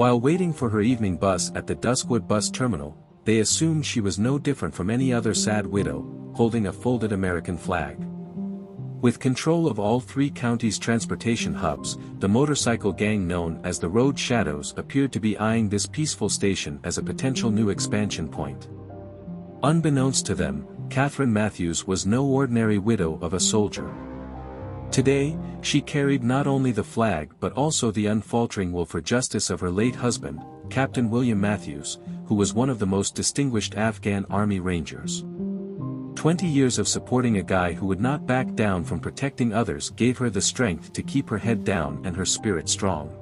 While waiting for her evening bus at the Duskwood bus terminal, they assumed she was no different from any other sad widow, holding a folded American flag. With control of all 3 counties' transportation hubs, the motorcycle gang known as the Road Shadows appeared to be eyeing this peaceful station as a potential new expansion point. Unbeknownst to them, Katherine Matthews was no ordinary widow of a soldier. Today, she carried not only the flag but also the unfaltering will for justice of her late husband, Captain William Matthews, who was one of the most distinguished Afghan Army Rangers. 20 years of supporting a guy who would not back down from protecting others gave her the strength to keep her head down and her spirit strong.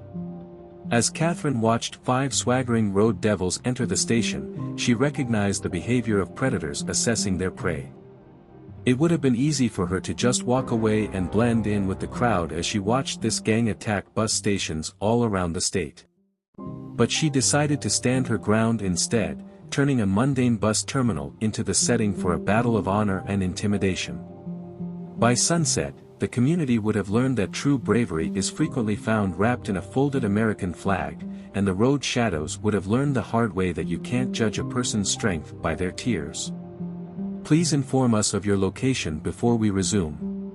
As Katherine watched 5 swaggering road devils enter the station, she recognized the behavior of predators assessing their prey. It would have been easy for her to just walk away and blend in with the crowd as she watched this gang attack bus stations all around the state. But she decided to stand her ground instead, turning a mundane bus terminal into the setting for a battle of honor and intimidation. By sunset, the community would have learned that true bravery is frequently found wrapped in a folded American flag, and the Road Shadows would have learned the hard way that you can't judge a person's strength by their tears. Please inform us of your location before we resume.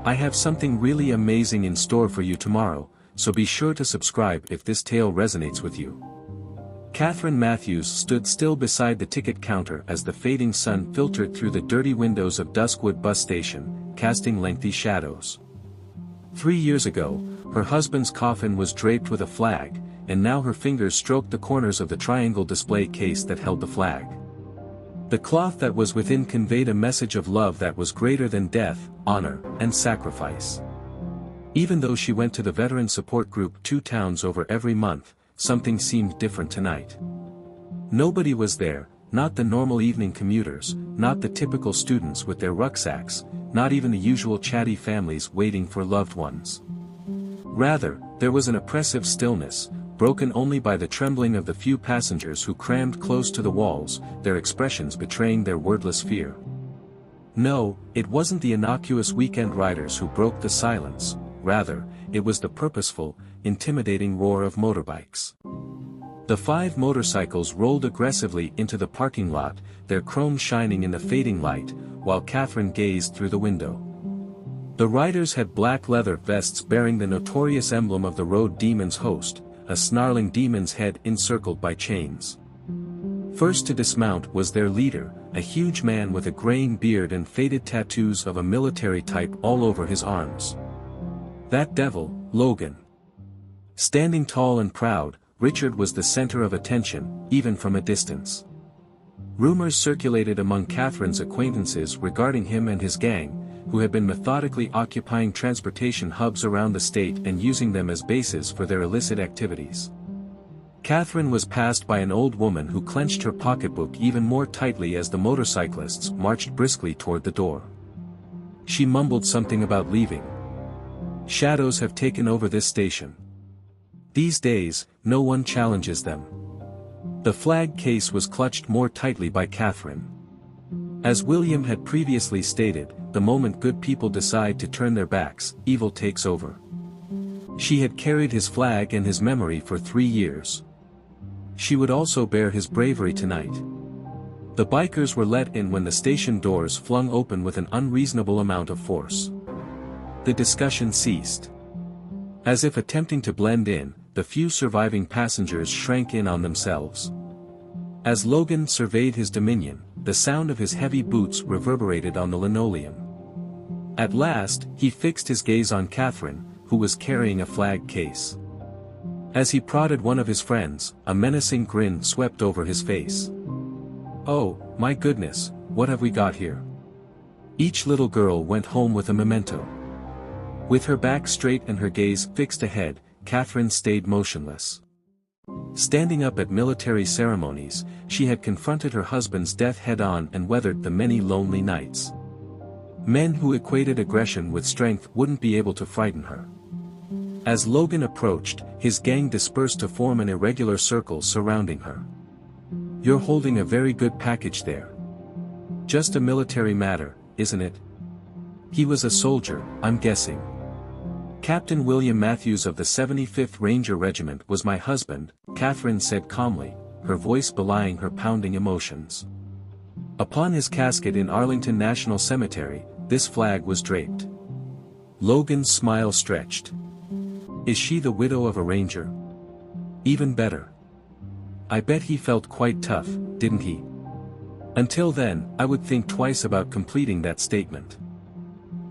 I have something really amazing in store for you tomorrow, so be sure to subscribe if this tale resonates with you. Katherine Matthews stood still beside the ticket counter as the fading sun filtered through the dirty windows of Duskwood bus station, casting lengthy shadows. 3 years ago, her husband's coffin was draped with a flag, and now her fingers stroked the corners of the triangle display case that held the flag. The cloth that was within conveyed a message of love that was greater than death, honor, and sacrifice. Even though she went to the veteran support group 2 towns over every month, something seemed different tonight. Nobody was there, not the normal evening commuters, not the typical students with their rucksacks, not even the usual chatty families waiting for loved ones. Rather, there was an oppressive stillness, broken only by the trembling of the few passengers who crammed close to the walls, their expressions betraying their wordless fear. No, it wasn't the innocuous weekend riders who broke the silence, rather, it was the purposeful, intimidating roar of motorbikes. The 5 motorcycles rolled aggressively into the parking lot, their chrome shining in the fading light, while Katherine gazed through the window. The riders had black leather vests bearing the notorious emblem of the road demon's host, a snarling demon's head encircled by chains. First to dismount was their leader, a huge man with a graying beard and faded tattoos of a military type all over his arms. That devil, Logan. Standing tall and proud, Richard was the center of attention, even from a distance. Rumors circulated among Katherine's acquaintances regarding him and his gang, who had been methodically occupying transportation hubs around the state and using them as bases for their illicit activities. Katherine was passed by an old woman who clenched her pocketbook even more tightly as the motorcyclists marched briskly toward the door. She mumbled something about leaving. Shadows have taken over this station. These days, no one challenges them. The flag case was clutched more tightly by Katherine. As William had previously stated, the moment good people decide to turn their backs, evil takes over. She had carried his flag and his memory for 3 years. She would also bear his bravery tonight. The bikers were let in when the station doors flung open with an unreasonable amount of force. The discussion ceased. As if attempting to blend in, the few surviving passengers shrank in on themselves. As Logan surveyed his dominion, the sound of his heavy boots reverberated on the linoleum. At last, he fixed his gaze on Katherine, who was carrying a flag case. As he prodded one of his friends, a menacing grin swept over his face. "Oh, my goodness, what have we got here?" Each little girl went home with a memento. With her back straight and her gaze fixed ahead, Katherine stayed motionless. Standing up at military ceremonies, she had confronted her husband's death head-on and weathered the many lonely nights. Men who equated aggression with strength wouldn't be able to frighten her. As Logan approached, his gang dispersed to form an irregular circle surrounding her. "You're holding a very good package there. Just a military matter, isn't it? He was a soldier, I'm guessing." Captain William Matthews of the 75th Ranger Regiment was my husband, Katherine said calmly, her voice belying her pounding emotions. Upon his casket in Arlington National Cemetery, this flag was draped. Logan's smile stretched. Is she the widow of a ranger? Even better. I bet he felt quite tough, didn't he? Until then, I would think twice about completing that statement.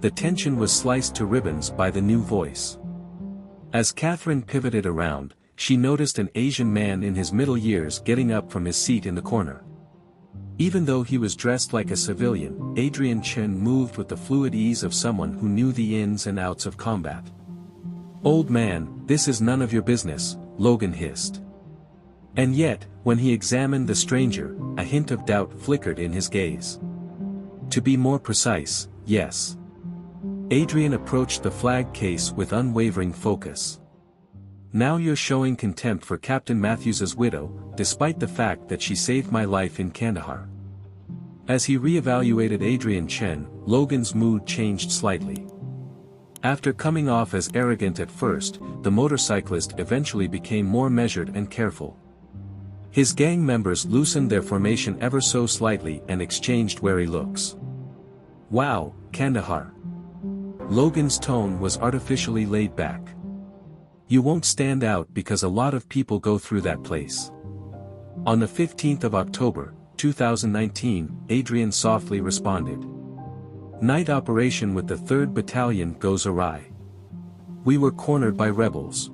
The tension was sliced to ribbons by the new voice. As Katherine pivoted around, she noticed an Asian man in his middle years getting up from his seat in the corner. Even though he was dressed like a civilian, Adrian Chen moved with the fluid ease of someone who knew the ins and outs of combat. "Old man, this is none of your business," Logan hissed. And yet, when he examined the stranger, a hint of doubt flickered in his gaze. To be more precise, yes. Adrian approached the flag case with unwavering focus. "Now you're showing contempt for Captain Matthews's widow, despite the fact that she saved my life in Kandahar." As he re-evaluated Adrian Chen, Logan's mood changed slightly. After coming off as arrogant at first, the motorcyclist eventually became more measured and careful. His gang members loosened their formation ever so slightly and exchanged wary looks. "Wow, Kandahar." Logan's tone was artificially laid back. "You won't stand out because a lot of people go through that place." On the 15th of October, 2019, Adrian softly responded. "Night operation with the 3rd Battalion goes awry. We were cornered by rebels.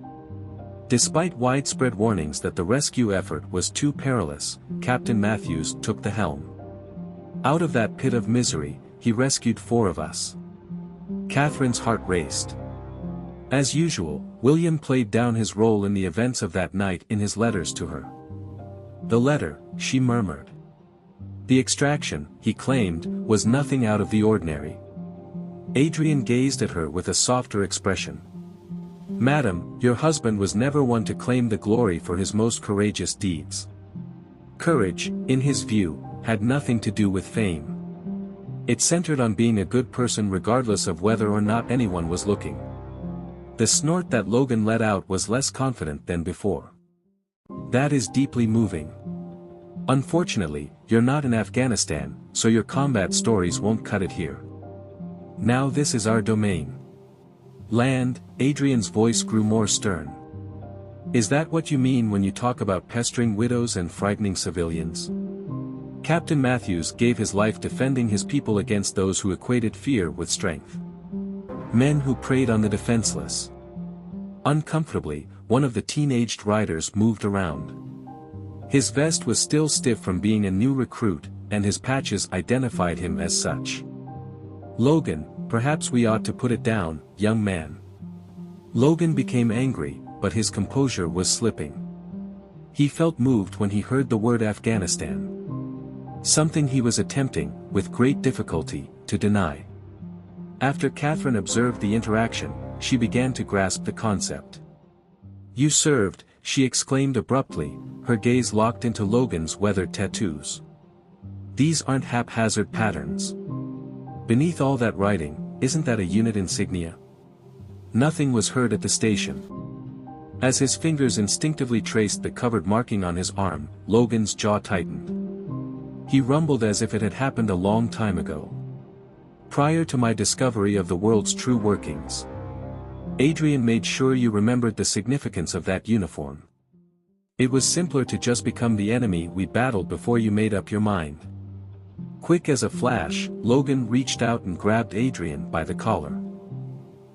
Despite widespread warnings that the rescue effort was too perilous, Captain Matthews took the helm. Out of that pit of misery, he rescued 4 of us." Katherine's heart raced. As usual, William played down his role in the events of that night in his letters to her. "The letter," she murmured. "The extraction," he claimed, "was nothing out of the ordinary." Adrian gazed at her with a softer expression. "Madam, your husband was never one to claim the glory for his most courageous deeds. Courage, in his view, had nothing to do with fame. It centered on being a good person regardless of whether or not anyone was looking." The snort that Logan let out was less confident than before. "That is deeply moving. Unfortunately, you're not in Afghanistan, so your combat stories won't cut it here. Now this is our domain. Land." Adrian's voice grew more stern. "Is that what you mean when you talk about pestering widows and frightening civilians?" Captain Matthews gave his life defending his people against those who equated fear with strength. Men who preyed on the defenseless. Uncomfortably, one of the teenaged riders moved around. His vest was still stiff from being a new recruit, and his patches identified him as such. "Logan, perhaps we ought to put it down, young man." Logan became angry, but his composure was slipping. He felt moved when he heard the word Afghanistan. Something he was attempting, with great difficulty, to deny. After Katherine observed the interaction, she began to grasp the concept. "You served," she exclaimed abruptly, her gaze locked into Logan's weathered tattoos. "These aren't haphazard patterns. Beneath all that writing, isn't that a unit insignia?" Nothing was heard at the station. As his fingers instinctively traced the covered marking on his arm, Logan's jaw tightened. He rumbled as if it had happened a long time ago. "Prior to my discovery of the world's true workings. Adrian made sure you remembered the significance of that uniform. It was simpler to just become the enemy we battled before you made up your mind." Quick as a flash, Logan reached out and grabbed Adrian by the collar.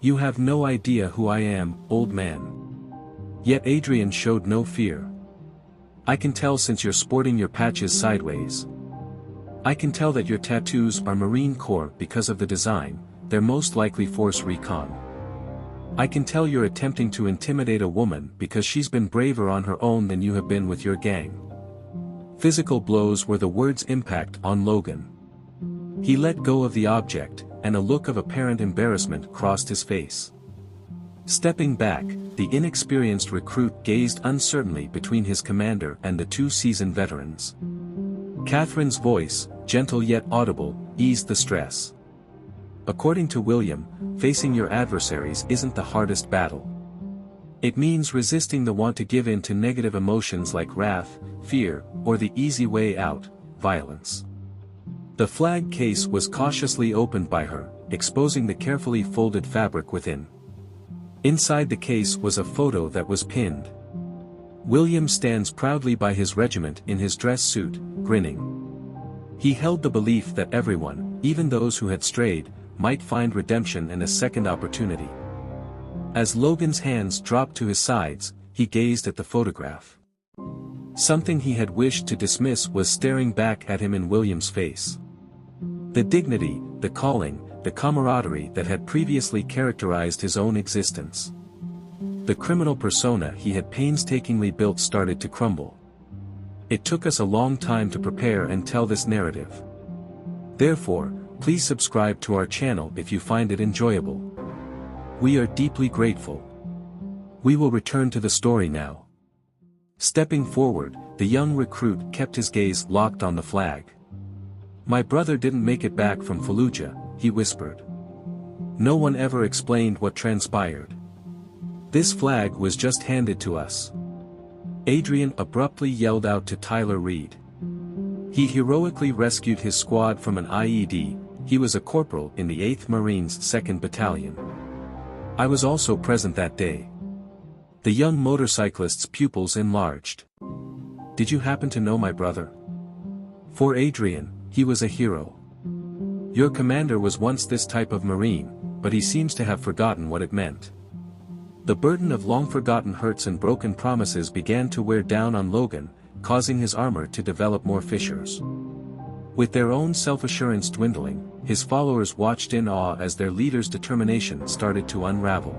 "You have no idea who I am, old man." Yet Adrian showed no fear. "I can tell since you're sporting your patches sideways. I can tell that your tattoos are Marine Corps because of the design, they're most likely Force Recon. I can tell you're attempting to intimidate a woman because she's been braver on her own than you have been with your gang." Physical blows were the word's impact on Logan. He let go of the object, and a look of apparent embarrassment crossed his face. Stepping back, the inexperienced recruit gazed uncertainly between his commander and the 2 seasoned veterans. Katherine's voice, gentle yet audible, eased the stress. According to William, facing your adversaries isn't the hardest battle. It means resisting the want to give in to negative emotions like wrath, fear, or the easy way out, violence. The flag case was cautiously opened by her, exposing the carefully folded fabric within. Inside the case was a photo that was pinned. William stands proudly by his regiment in his dress suit, grinning. He held the belief that everyone, even those who had strayed, might find redemption and a second opportunity. As Logan's hands dropped to his sides, he gazed at the photograph. Something he had wished to dismiss was staring back at him in William's face. The dignity, the calling, the camaraderie that had previously characterized his own existence. The criminal persona he had painstakingly built started to crumble. It took us a long time to prepare and tell this narrative. Therefore, please subscribe to our channel if you find it enjoyable. We are deeply grateful. We will return to the story now. Stepping forward, the young recruit kept his gaze locked on the flag. "My brother didn't make it back from Fallujah," he whispered. No one ever explained what transpired. "This flag was just handed to us." Adrian abruptly yelled out to Tyler Reed. He heroically rescued his squad from an IED. He was a corporal in the 8th Marines 2nd Battalion. "I was also present that day." The young motorcyclist's pupils enlarged. "Did you happen to know my brother?" For Adrian, he was a hero. "Your commander was once this type of Marine, but he seems to have forgotten what it meant." The burden of long-forgotten hurts and broken promises began to wear down on Logan, causing his armor to develop more fissures. With their own self-assurance dwindling, his followers watched in awe as their leader's determination started to unravel.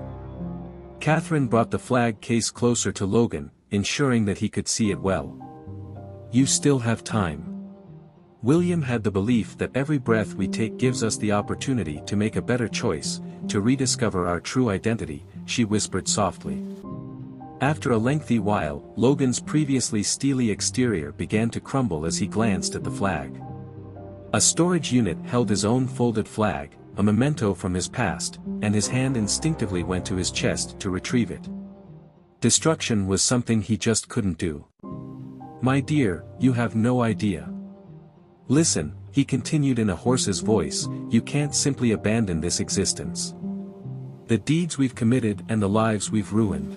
Katherine brought the flag case closer to Logan, ensuring that he could see it well. "You still have time." William had the belief that every breath we take gives us the opportunity to make a better choice, to rediscover our true identity, she whispered softly. After a lengthy while, Logan's previously steely exterior began to crumble as he glanced at the flag. A storage unit held his own folded flag, a memento from his past, and his hand instinctively went to his chest to retrieve it. Destruction was something he just couldn't do. "My dear, you have no idea. Listen," he continued in a horse's voice, "you can't simply abandon this existence. The deeds we've committed and the lives we've ruined.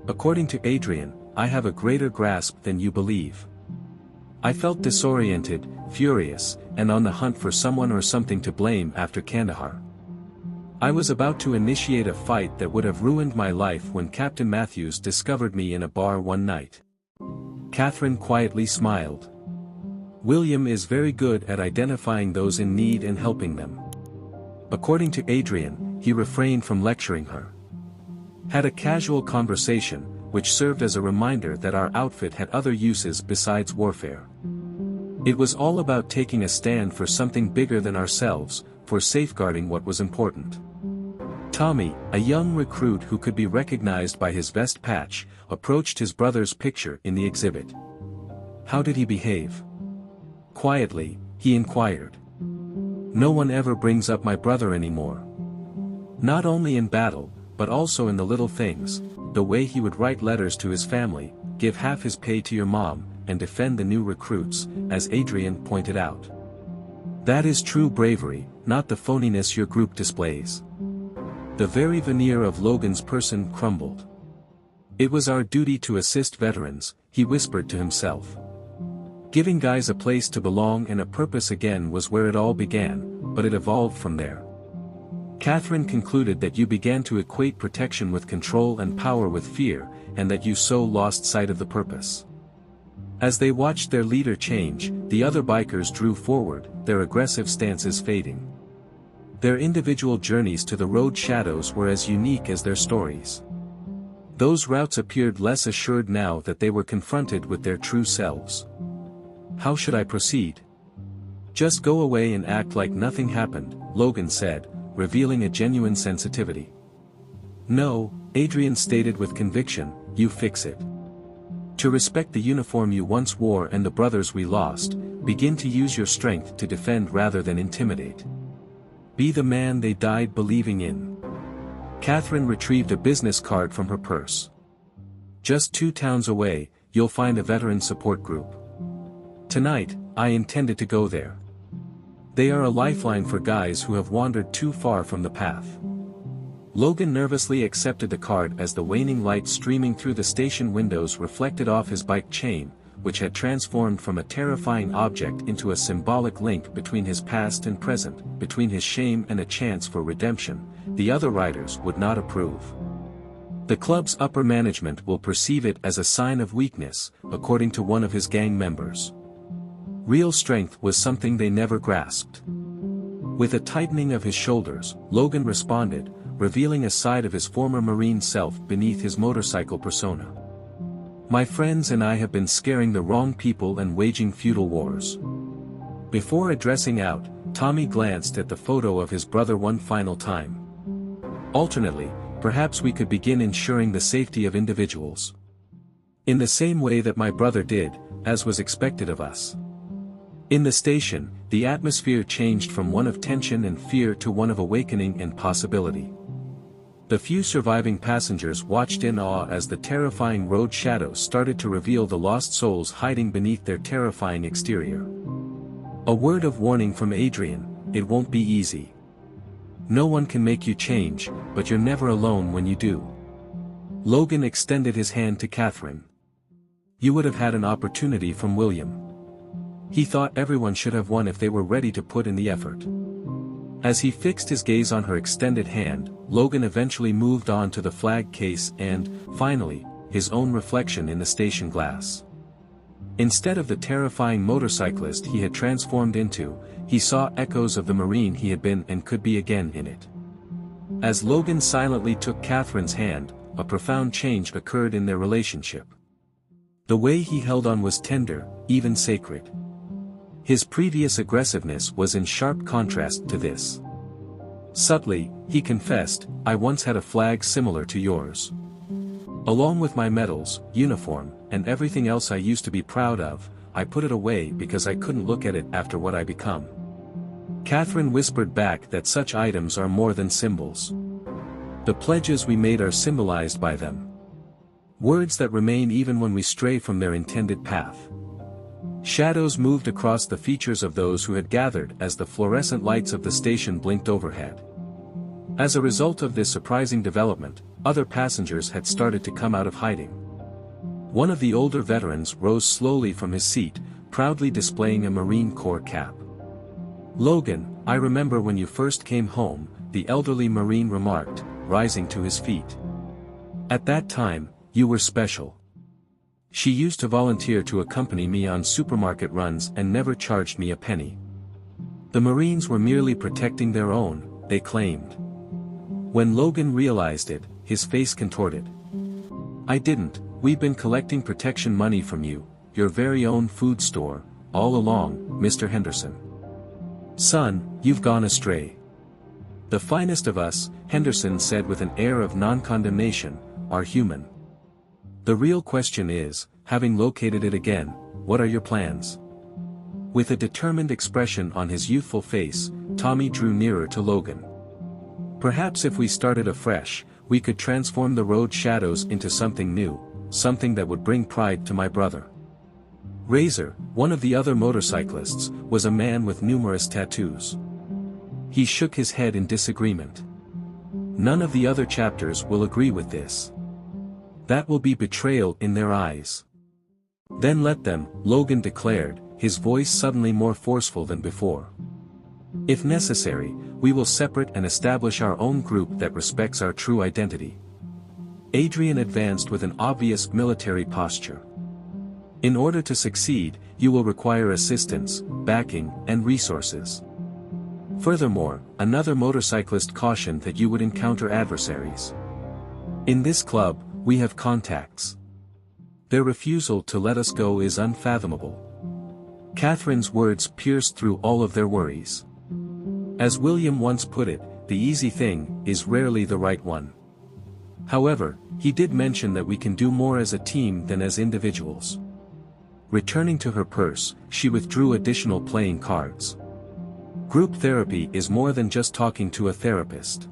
According to Adrian, I have a greater grasp than you believe." I felt disoriented, furious, and on the hunt for someone or something to blame after Kandahar. I was about to initiate a fight that would have ruined my life when Captain Matthews discovered me in a bar one night. Katherine quietly smiled. "William is very good at identifying those in need and helping them." According to Adrian, he refrained from lecturing her. Had a casual conversation, which served as a reminder that our outfit had other uses besides warfare. It was all about taking a stand for something bigger than ourselves, for safeguarding what was important. Tommy, a young recruit who could be recognized by his vest patch, approached his brother's picture in the exhibit. "How did he behave?" Quietly, he inquired. "No one ever brings up my brother anymore. Not only in battle, but also in the little things, the way he would write letters to his family, give half his pay to your mom, and defend the new recruits," as Adrian pointed out. "That is true bravery, not the phoniness your group displays." The very veneer of Logan's person crumbled. "It was our duty to assist veterans," he whispered to himself. Giving guys a place to belong and a purpose again was where it all began, but it evolved from there. Katherine concluded that you began to equate protection with control and power with fear, and that you so lost sight of the purpose. As they watched their leader change, the other bikers drew forward, their aggressive stances fading. Their individual journeys to the road shadows were as unique as their stories. Those routes appeared less assured now that they were confronted with their true selves. "How should I proceed?" "Just go away and act like nothing happened," Logan said, revealing a genuine sensitivity. "No," Adrian stated with conviction, "you fix it. To respect the uniform you once wore and the brothers we lost, begin to use your strength to defend rather than intimidate. Be the man they died believing in. Katherine retrieved a business card from her purse. Just 2 towns away, you'll find a veteran support group. Tonight, I intended to go there. They are a lifeline for guys who have wandered too far from the path. Logan nervously accepted the card as the waning light streaming through the station windows reflected off his bike chain, which had transformed from a terrifying object into a symbolic link between his past and present, between his shame and a chance for redemption. The other riders would not approve. The club's upper management will perceive it as a sign of weakness, according to one of his gang members. Real strength was something they never grasped. With a tightening of his shoulders, Logan responded, revealing a side of his former Marine self beneath his motorcycle persona. My friends and I have been scaring the wrong people and waging feudal wars. Before addressing out, Tommy glanced at the photo of his brother one final time. Alternately, perhaps we could begin ensuring the safety of individuals. In the same way that my brother did, as was expected of us. In the station, the atmosphere changed from one of tension and fear to one of awakening and possibility. The few surviving passengers watched in awe as the terrifying road shadows started to reveal the lost souls hiding beneath their terrifying exterior. A word of warning from Adrian: it won't be easy. No one can make you change, but you're never alone when you do. Logan extended his hand to Katherine. You would have had an opportunity from William. He thought everyone should have one if they were ready to put in the effort. As he fixed his gaze on her extended hand, Logan eventually moved on to the flag case and, finally, his own reflection in the station glass. Instead of the terrifying motorcyclist he had transformed into, he saw echoes of the Marine he had been and could be again in it. As Logan silently took Katherine's hand, a profound change occurred in their relationship. The way he held on was tender, even sacred. His previous aggressiveness was in sharp contrast to this. Subtly, he confessed, I once had a flag similar to yours. Along with my medals, uniform, and everything else I used to be proud of, I put it away because I couldn't look at it after what I become. Katherine whispered back that such items are more than symbols. The pledges we made are symbolized by them. Words that remain even when we stray from their intended path. Shadows moved across the features of those who had gathered as the fluorescent lights of the station blinked overhead. As a result of this surprising development, other passengers had started to come out of hiding. One of the older veterans rose slowly from his seat, proudly displaying a Marine Corps cap. Logan, I remember when you first came home, the elderly Marine remarked, rising to his feet. At that time, you were special. She used to volunteer to accompany me on supermarket runs and never charged me a penny. The Marines were merely protecting their own, they claimed. When Logan realized it, his face contorted. I didn't, we've been collecting protection money from you, your very own food store, all along, Mr. Henderson. Son, you've gone astray. The finest of us, Henderson said with an air of non-condemnation, are human. The real question is, having located it again, what are your plans? With a determined expression on his youthful face, Tommy drew nearer to Logan. Perhaps if we started afresh, we could transform the road shadows into something new, something that would bring pride to my brother. Razor, one of the other motorcyclists, was a man with numerous tattoos. He shook his head in disagreement. None of the other chapters will agree with this. That will be betrayal in their eyes. Then let them, Logan declared, his voice suddenly more forceful than before. If necessary, we will separate and establish our own group that respects our true identity. Adrian advanced with an obvious military posture. In order to succeed, you will require assistance, backing, and resources. Furthermore, another motorcyclist cautioned that you would encounter adversaries. In this club, we have contacts. Their refusal to let us go is unfathomable. Katherine's words pierced through all of their worries. As William once put it, the easy thing is rarely the right one. However, he did mention that we can do more as a team than as individuals. Returning to her purse, she withdrew additional playing cards. Group therapy is more than just talking to a therapist.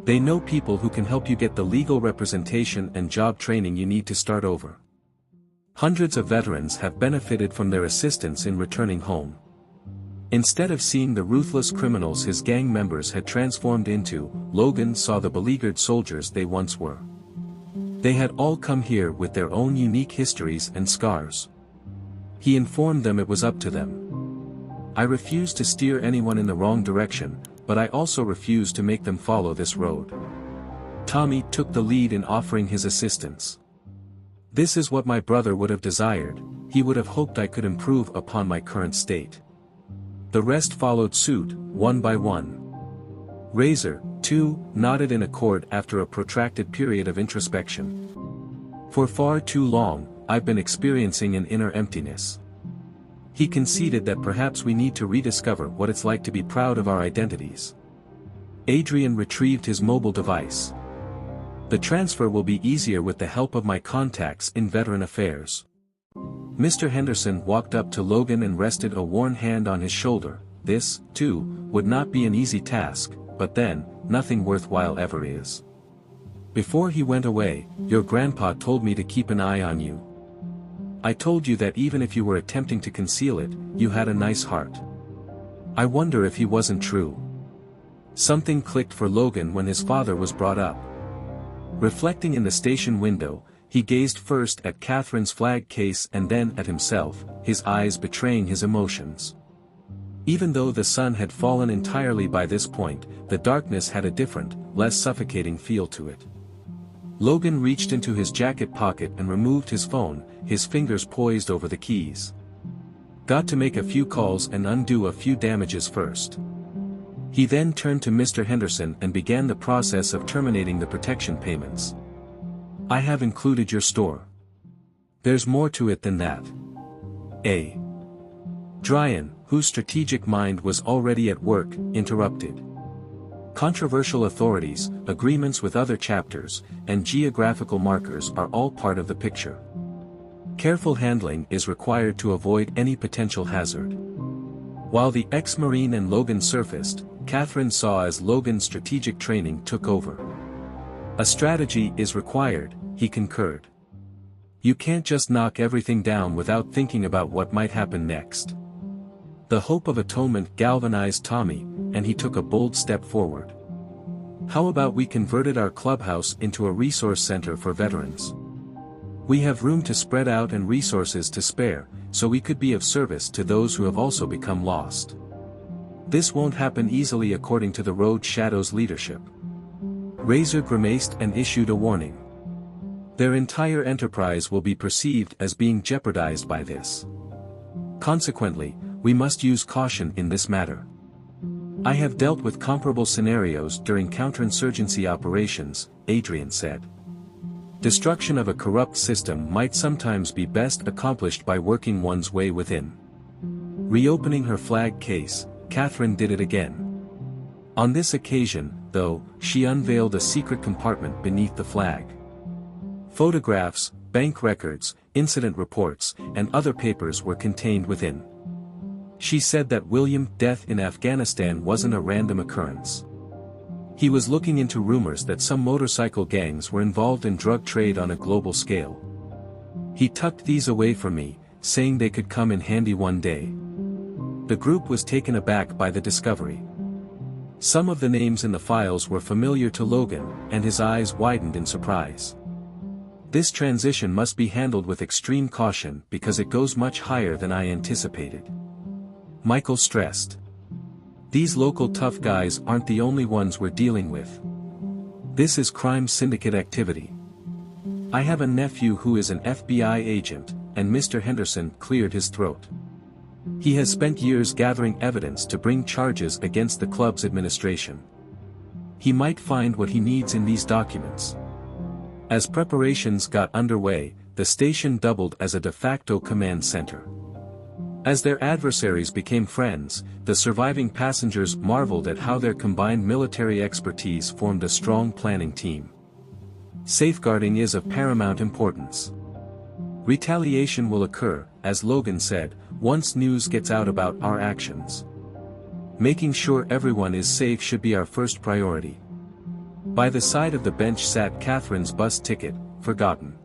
They know people who can help you get the legal representation and job training you need to start over. Hundreds of veterans have benefited from their assistance in returning home. Instead of seeing the ruthless criminals his gang members had transformed into, Logan saw the beleaguered soldiers they once were. They had all come here with their own unique histories and scars. He informed them it was up to them. I refuse to steer anyone in the wrong direction, but I also refuse to make them follow this road. Tommy took the lead in offering his assistance. This is what my brother would have desired, he would have hoped I could improve upon my current state. The rest followed suit, one by one. Razor, too, nodded in accord after a protracted period of introspection. For far too long, I've been experiencing an inner emptiness. He conceded that perhaps we need to rediscover what it's like to be proud of our identities. Adrian retrieved his mobile device. The transfer will be easier with the help of my contacts in veteran affairs. Mr. Henderson walked up to Logan and rested a worn hand on his shoulder. This, too, would not be an easy task, but then, nothing worthwhile ever is. Before he went away, your grandpa told me to keep an eye on you. I told you that even if you were attempting to conceal it, you had a nice heart. I wonder if he wasn't true. Something clicked for Logan when his father was brought up. Reflecting in the station window, he gazed first at Catherine's flag case and then at himself, his eyes betraying his emotions. Even though the sun had fallen entirely by this point, the darkness had a different, less suffocating feel to it. Logan reached into his jacket pocket and removed his phone, his fingers poised over the keys. Got to make a few calls and undo a few damages first. He then turned to Mr. Henderson and began the process of terminating the protection payments. I have included your store. There's more to it than that. A. Dryan, whose strategic mind was already at work, interrupted. Controversial authorities, agreements with other chapters, and geographical markers are all part of the picture. Careful handling is required to avoid any potential hazard. While the ex-Marine and Logan surfaced, Katherine saw as Logan's strategic training took over. A strategy is required, he concurred. You can't just knock everything down without thinking about what might happen next. The hope of atonement galvanized Tommy, and he took a bold step forward. How about we converted our clubhouse into a resource center for veterans? We have room to spread out and resources to spare, so we could be of service to those who have also become lost. This won't happen easily according to the Road Shadow's leadership. Razor grimaced and issued a warning. Their entire enterprise will be perceived as being jeopardized by this. Consequently, we must use caution in this matter. I have dealt with comparable scenarios during counterinsurgency operations, Adrian said. Destruction of a corrupt system might sometimes be best accomplished by working one's way within. Reopening her flag case, Katherine did it again. On this occasion, though, she unveiled a secret compartment beneath the flag. Photographs, bank records, incident reports, and other papers were contained within. She said that William's death in Afghanistan wasn't a random occurrence. He was looking into rumors that some motorcycle gangs were involved in drug trade on a global scale. He tucked these away from me, saying they could come in handy one day. The group was taken aback by the discovery. Some of the names in the files were familiar to Logan, and his eyes widened in surprise. This transition must be handled with extreme caution because it goes much higher than I anticipated. Michael stressed. These local tough guys aren't the only ones we're dealing with. This is crime syndicate activity. I have a nephew who is an FBI agent, and Mr. Henderson cleared his throat. He has spent years gathering evidence to bring charges against the club's administration. He might find what he needs in these documents. As preparations got underway, the station doubled as a de facto command center. As their adversaries became friends, the surviving passengers marveled at how their combined military expertise formed a strong planning team. Safeguarding is of paramount importance. Retaliation will occur, as Logan said, once news gets out about our actions. Making sure everyone is safe should be our first priority. By the side of the bench sat Catherine's bus ticket, forgotten.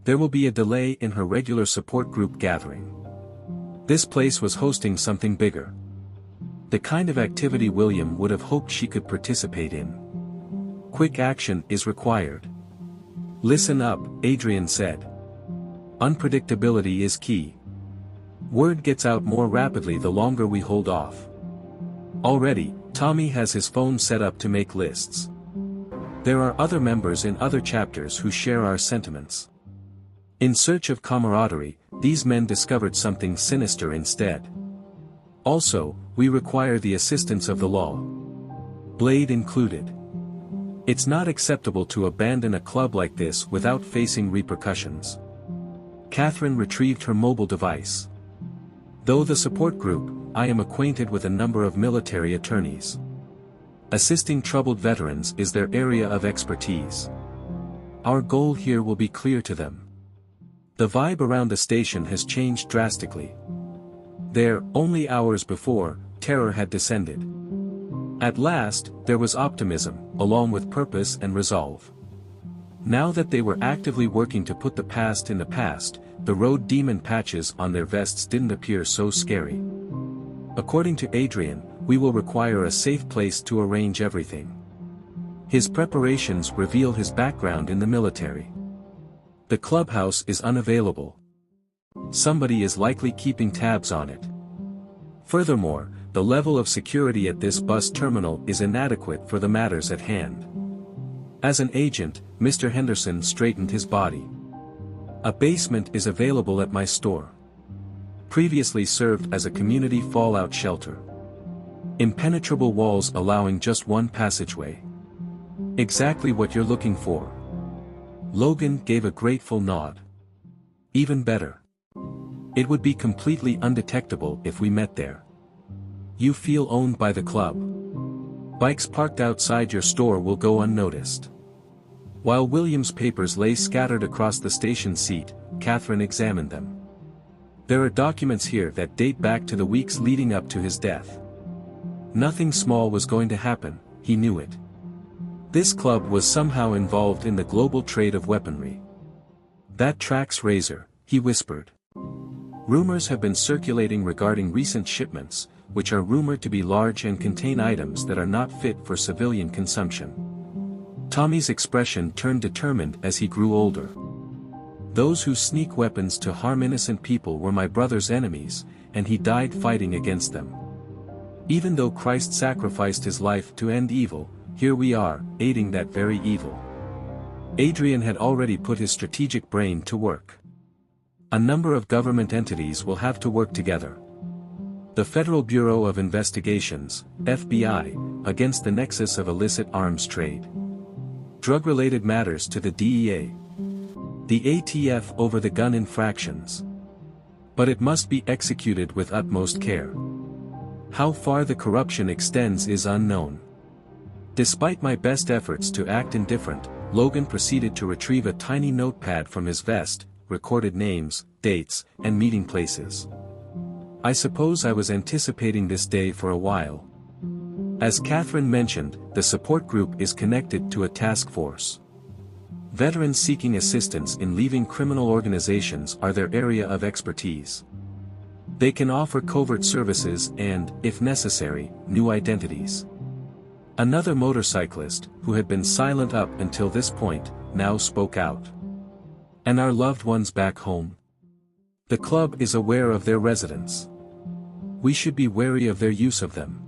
There will be a delay in her regular support group gathering. This place was hosting something bigger. The kind of activity William would have hoped she could participate in. Quick action is required. Listen up, Adrian said. Unpredictability is key. Word gets out more rapidly the longer we hold off. Already, Tommy has his phone set up to make lists. There are other members in other chapters who share our sentiments. In search of camaraderie, these men discovered something sinister instead. Also, we require the assistance of the law. Blade included. It's not acceptable to abandon a club like this without facing repercussions. Katherine retrieved her mobile device. Though the support group, I am acquainted with a number of military attorneys. Assisting troubled veterans is their area of expertise. Our goal here will be clear to them. The vibe around the station has changed drastically. There, only hours before, terror had descended. At last, there was optimism, along with purpose and resolve. Now that they were actively working to put the past in the past, the road demon patches on their vests didn't appear so scary. According to Adrian, we will require a safe place to arrange everything. His preparations reveal his background in the military. The clubhouse is unavailable. Somebody is likely keeping tabs on it. Furthermore, the level of security at this bus terminal is inadequate for the matters at hand. As an agent, Mr. Henderson straightened his body. A basement is available at my store. Previously served as a community fallout shelter. Impenetrable walls allowing just one passageway. Exactly what you're looking for. Logan gave a grateful nod. Even better. It would be completely undetectable if we met there. You feel owned by the club. Bikes parked outside your store will go unnoticed. While William's papers lay scattered across the station seat, Katherine examined them. There are documents here that date back to the weeks leading up to his death. Nothing small was going to happen, he knew it. This club was somehow involved in the global trade of weaponry. That tracks Razor, he whispered. Rumors have been circulating regarding recent shipments, which are rumored to be large and contain items that are not fit for civilian consumption. Tommy's expression turned determined as he grew older. Those who sneak weapons to harm innocent people were my brother's enemies, and he died fighting against them. Even though Christ sacrificed his life to end evil, here we are, aiding that very evil. Adrian had already put his strategic brain to work. A number of government entities will have to work together. The Federal Bureau of Investigations, FBI, against the nexus of illicit arms trade. Drug-related matters to the DEA. The ATF over the gun infractions. But it must be executed with utmost care. How far the corruption extends is unknown. Despite my best efforts to act indifferent, Logan proceeded to retrieve a tiny notepad from his vest, recorded names, dates, and meeting places. I suppose I was anticipating this day for a while. As Katherine mentioned, the support group is connected to a task force. Veterans seeking assistance in leaving criminal organizations are their area of expertise. They can offer covert services and, if necessary, new identities. Another motorcyclist, who had been silent up until this point, now spoke out. And our loved ones back home? The club is aware of their residence. We should be wary of their use of them.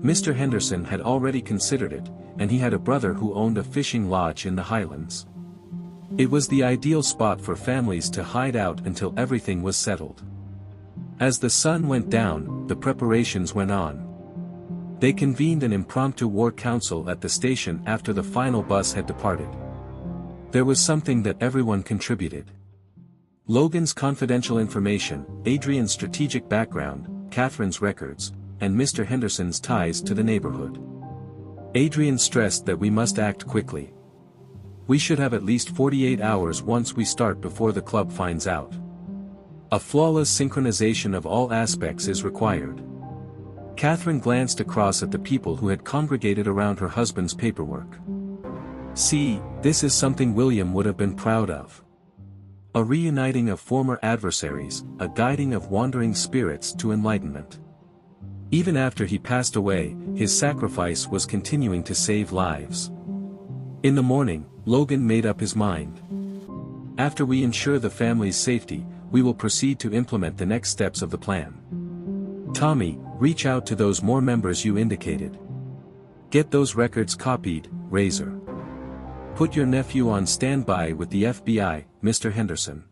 Mr. Henderson had already considered it, and he had a brother who owned a fishing lodge in the Highlands. It was the ideal spot for families to hide out until everything was settled. As the sun went down, the preparations went on. They convened an impromptu war council at the station after the final bus had departed. There was something that everyone contributed. Logan's confidential information, Adrian's strategic background, Katherine's records, and Mr. Henderson's ties to the neighborhood. Adrian stressed that we must act quickly. We should have at least 48 hours once we start before the club finds out. A flawless synchronization of all aspects is required. Katherine glanced across at the people who had congregated around her husband's paperwork. See, this is something William would have been proud of. A reuniting of former adversaries, a guiding of wandering spirits to enlightenment. Even after he passed away, his sacrifice was continuing to save lives. In the morning, Logan made up his mind. After we ensure the family's safety, we will proceed to implement the next steps of the plan. Tommy, reach out to those more members you indicated. Get those records copied, Razor. Put your nephew on standby with the FBI, Mr. Henderson.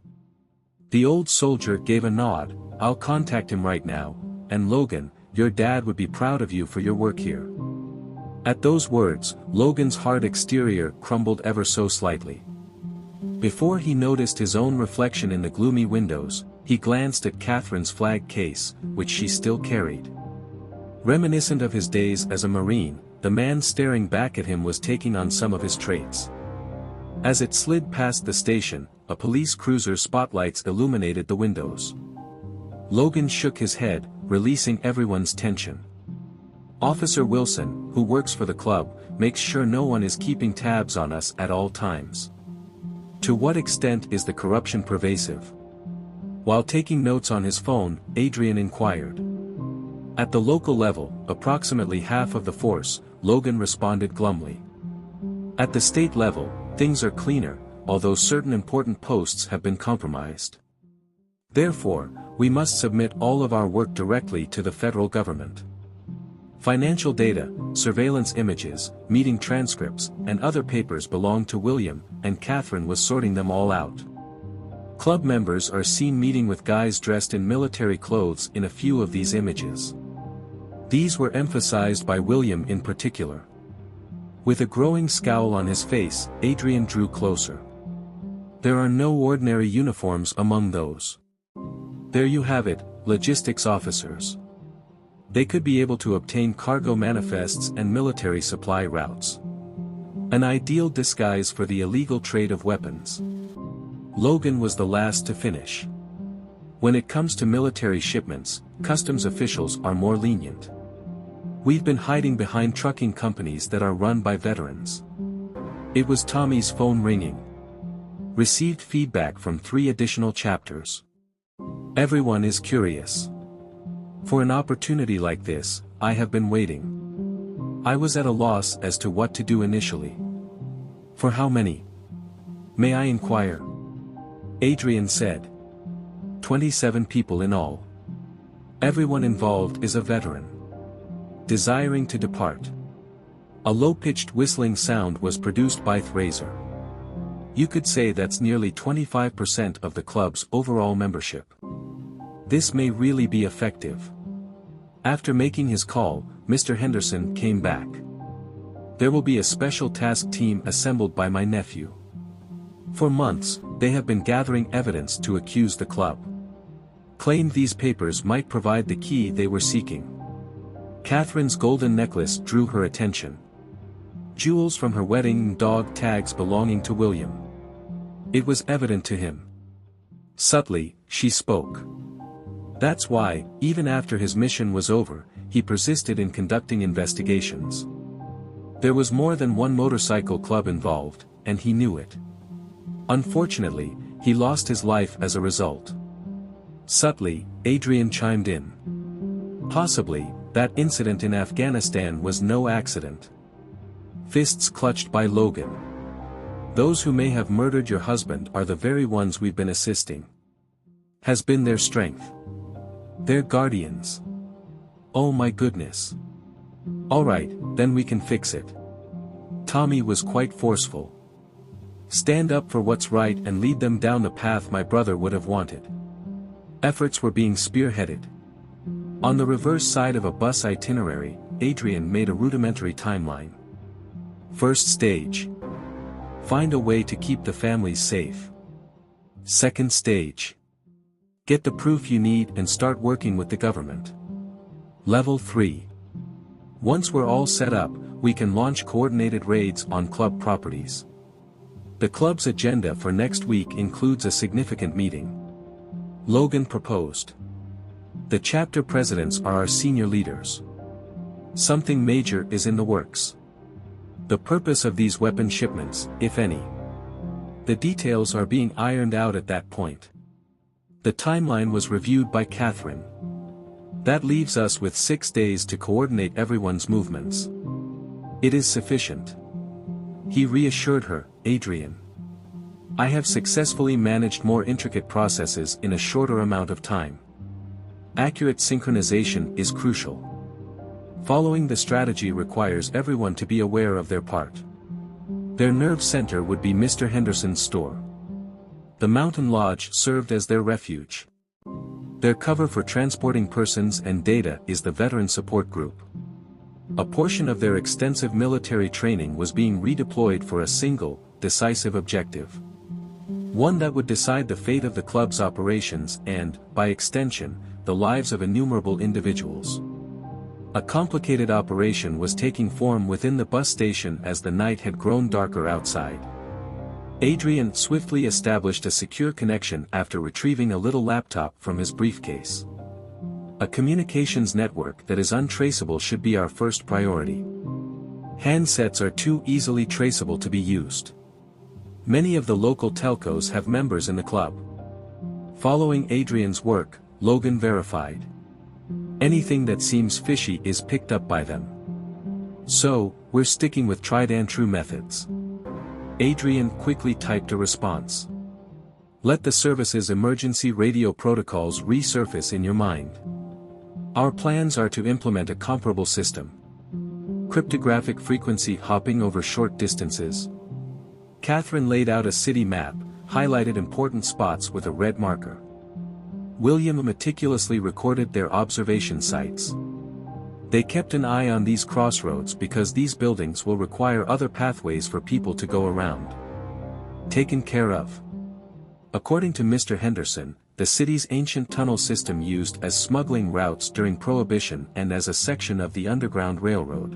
The old soldier gave a nod. I'll contact him right now, and Logan, your dad would be proud of you for your work here. At those words, Logan's hard exterior crumbled ever so slightly. Before he noticed his own reflection in the gloomy windows, he glanced at Katherine's flag case, which she still carried. Reminiscent of his days as a Marine, the man staring back at him was taking on some of his traits. As it slid past the station, a police cruiser's spotlights illuminated the windows. Logan shook his head, releasing everyone's tension. Officer Wilson, who works for the club, makes sure no one is keeping tabs on us at all times. To what extent is the corruption pervasive? While taking notes on his phone, Adrian inquired. At the local level, approximately half of the force, Logan responded glumly. At the state level, things are cleaner, although certain important posts have been compromised. Therefore, we must submit all of our work directly to the federal government. Financial data, surveillance images, meeting transcripts, and other papers belong to William, and Katherine was sorting them all out. Club members are seen meeting with guys dressed in military clothes in a few of these images. These were emphasized by William in particular. With a growing scowl on his face, Adrian drew closer. There are no ordinary uniforms among those. There you have it, logistics officers. They could be able to obtain cargo manifests and military supply routes. An ideal disguise for the illegal trade of weapons. Logan was the last to finish. When it comes to military shipments, customs officials are more lenient. We've been hiding behind trucking companies that are run by veterans. It was Tommy's phone ringing. Received feedback from 3 additional chapters. Everyone is curious. For an opportunity like this, I have been waiting. I was at a loss as to what to do initially. For how many? May I inquire? Adrian said. 27 people in all. Everyone involved is a veteran. Desiring to depart. A low-pitched whistling sound was produced by Razor. You could say that's nearly 25% of the club's overall membership. This may really be effective. After making his call, Mr. Henderson came back. There will be a special task team assembled by my nephew. For months, they have been gathering evidence to accuse the club. Claimed these papers might provide the key they were seeking. Katherine's golden necklace drew her attention. Jewels from her wedding and dog tags belonging to William. It was evident to him. Subtly, she spoke. That's why, even after his mission was over, he persisted in conducting investigations. There was more than one motorcycle club involved, and he knew it. Unfortunately, he lost his life as a result. Subtly, Adrian chimed in. Possibly, that incident in Afghanistan was no accident. Fists clutched by Logan. Those who may have murdered your husband are the very ones we've been assisting. Has been their strength. Their guardians. Oh my goodness. Alright, then we can fix it. Tommy was quite forceful. Stand up for what's right and lead them down the path my brother would have wanted. Efforts were being spearheaded. On the reverse side of a bus itinerary, Adrian made a rudimentary timeline. First stage. Find a way to keep the families safe. Second stage. Get the proof you need and start working with the government. Level 3. Once we're all set up, we can launch coordinated raids on club properties. The club's agenda for next week includes a significant meeting. Logan proposed. The chapter presidents are our senior leaders. Something major is in the works. The purpose of these weapon shipments, if any. The details are being ironed out at that point. The timeline was reviewed by Katherine. That leaves us with 6 days to coordinate everyone's movements. It is sufficient. He reassured her, Adrian. I have successfully managed more intricate processes in a shorter amount of time. Accurate synchronization is crucial. Following the strategy requires everyone to be aware of their part. Their nerve center would be Mr. Henderson's store. The mountain lodge served as their refuge. Their cover for transporting persons and data is the veteran support group. A portion of their extensive military training was being redeployed for a single, decisive objective. One that would decide the fate of the club's operations and, by extension, the lives of innumerable individuals. A complicated operation was taking form within the bus station as the night had grown darker outside. Adrian swiftly established a secure connection after retrieving a little laptop from his briefcase. A communications network that is untraceable should be our first priority. Handsets are too easily traceable to be used. Many of the local telcos have members in the club. Following Adrian's work, Logan verified. Anything that seems fishy is picked up by them. So, we're sticking with tried and true methods. Adrian quickly typed a response. Let the service's emergency radio protocols resurface in your mind. Our plans are to implement a comparable system. Cryptographic frequency hopping over short distances. Katherine laid out a city map, highlighted important spots with a red marker. William meticulously recorded their observation sites. They kept an eye on these crossroads because these buildings will require other pathways for people to go around. Taken care of. According to Mr. Henderson, the city's ancient tunnel system used as smuggling routes during Prohibition and as a section of the Underground Railroad.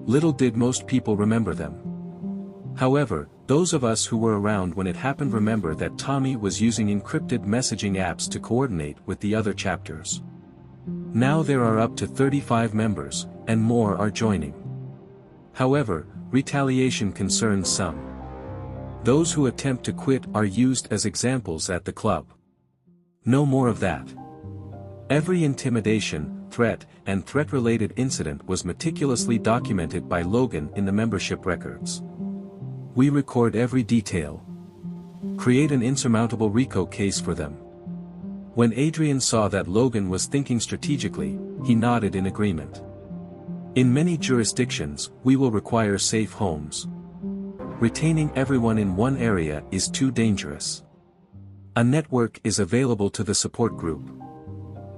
Little did most people remember them. However, those of us who were around when it happened remember that Tommy was using encrypted messaging apps to coordinate with the other chapters. Now there are up to 35 members, and more are joining. However, retaliation concerns some. Those who attempt to quit are used as examples at the club. No more of that. Every intimidation, threat, and threat-related incident was meticulously documented by Logan in the membership records. We record every detail. Create an insurmountable RICO case for them. When Adrian saw that Logan was thinking strategically, he nodded in agreement. In many jurisdictions, we will require safe homes. Retaining everyone in one area is too dangerous. A network is available to the support group.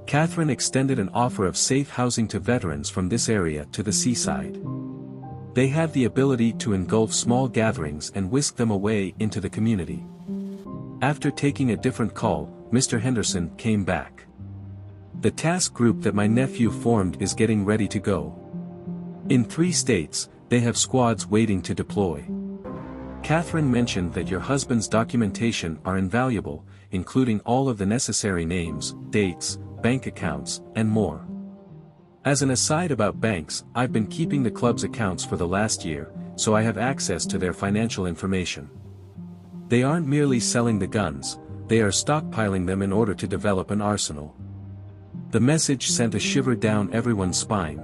Katherine extended an offer of safe housing to veterans from this area to the seaside. They have the ability to engulf small gatherings and whisk them away into the community. After taking a different call, Mr. Henderson came back. The task group that my nephew formed is getting ready to go. In 3 states, they have squads waiting to deploy. Katherine mentioned that your husband's documentation are invaluable, including all of the necessary names, dates, bank accounts, and more. As an aside about banks, I've been keeping the club's accounts for the last year, so I have access to their financial information. They aren't merely selling the guns, they are stockpiling them in order to develop an arsenal. The message sent a shiver down everyone's spine.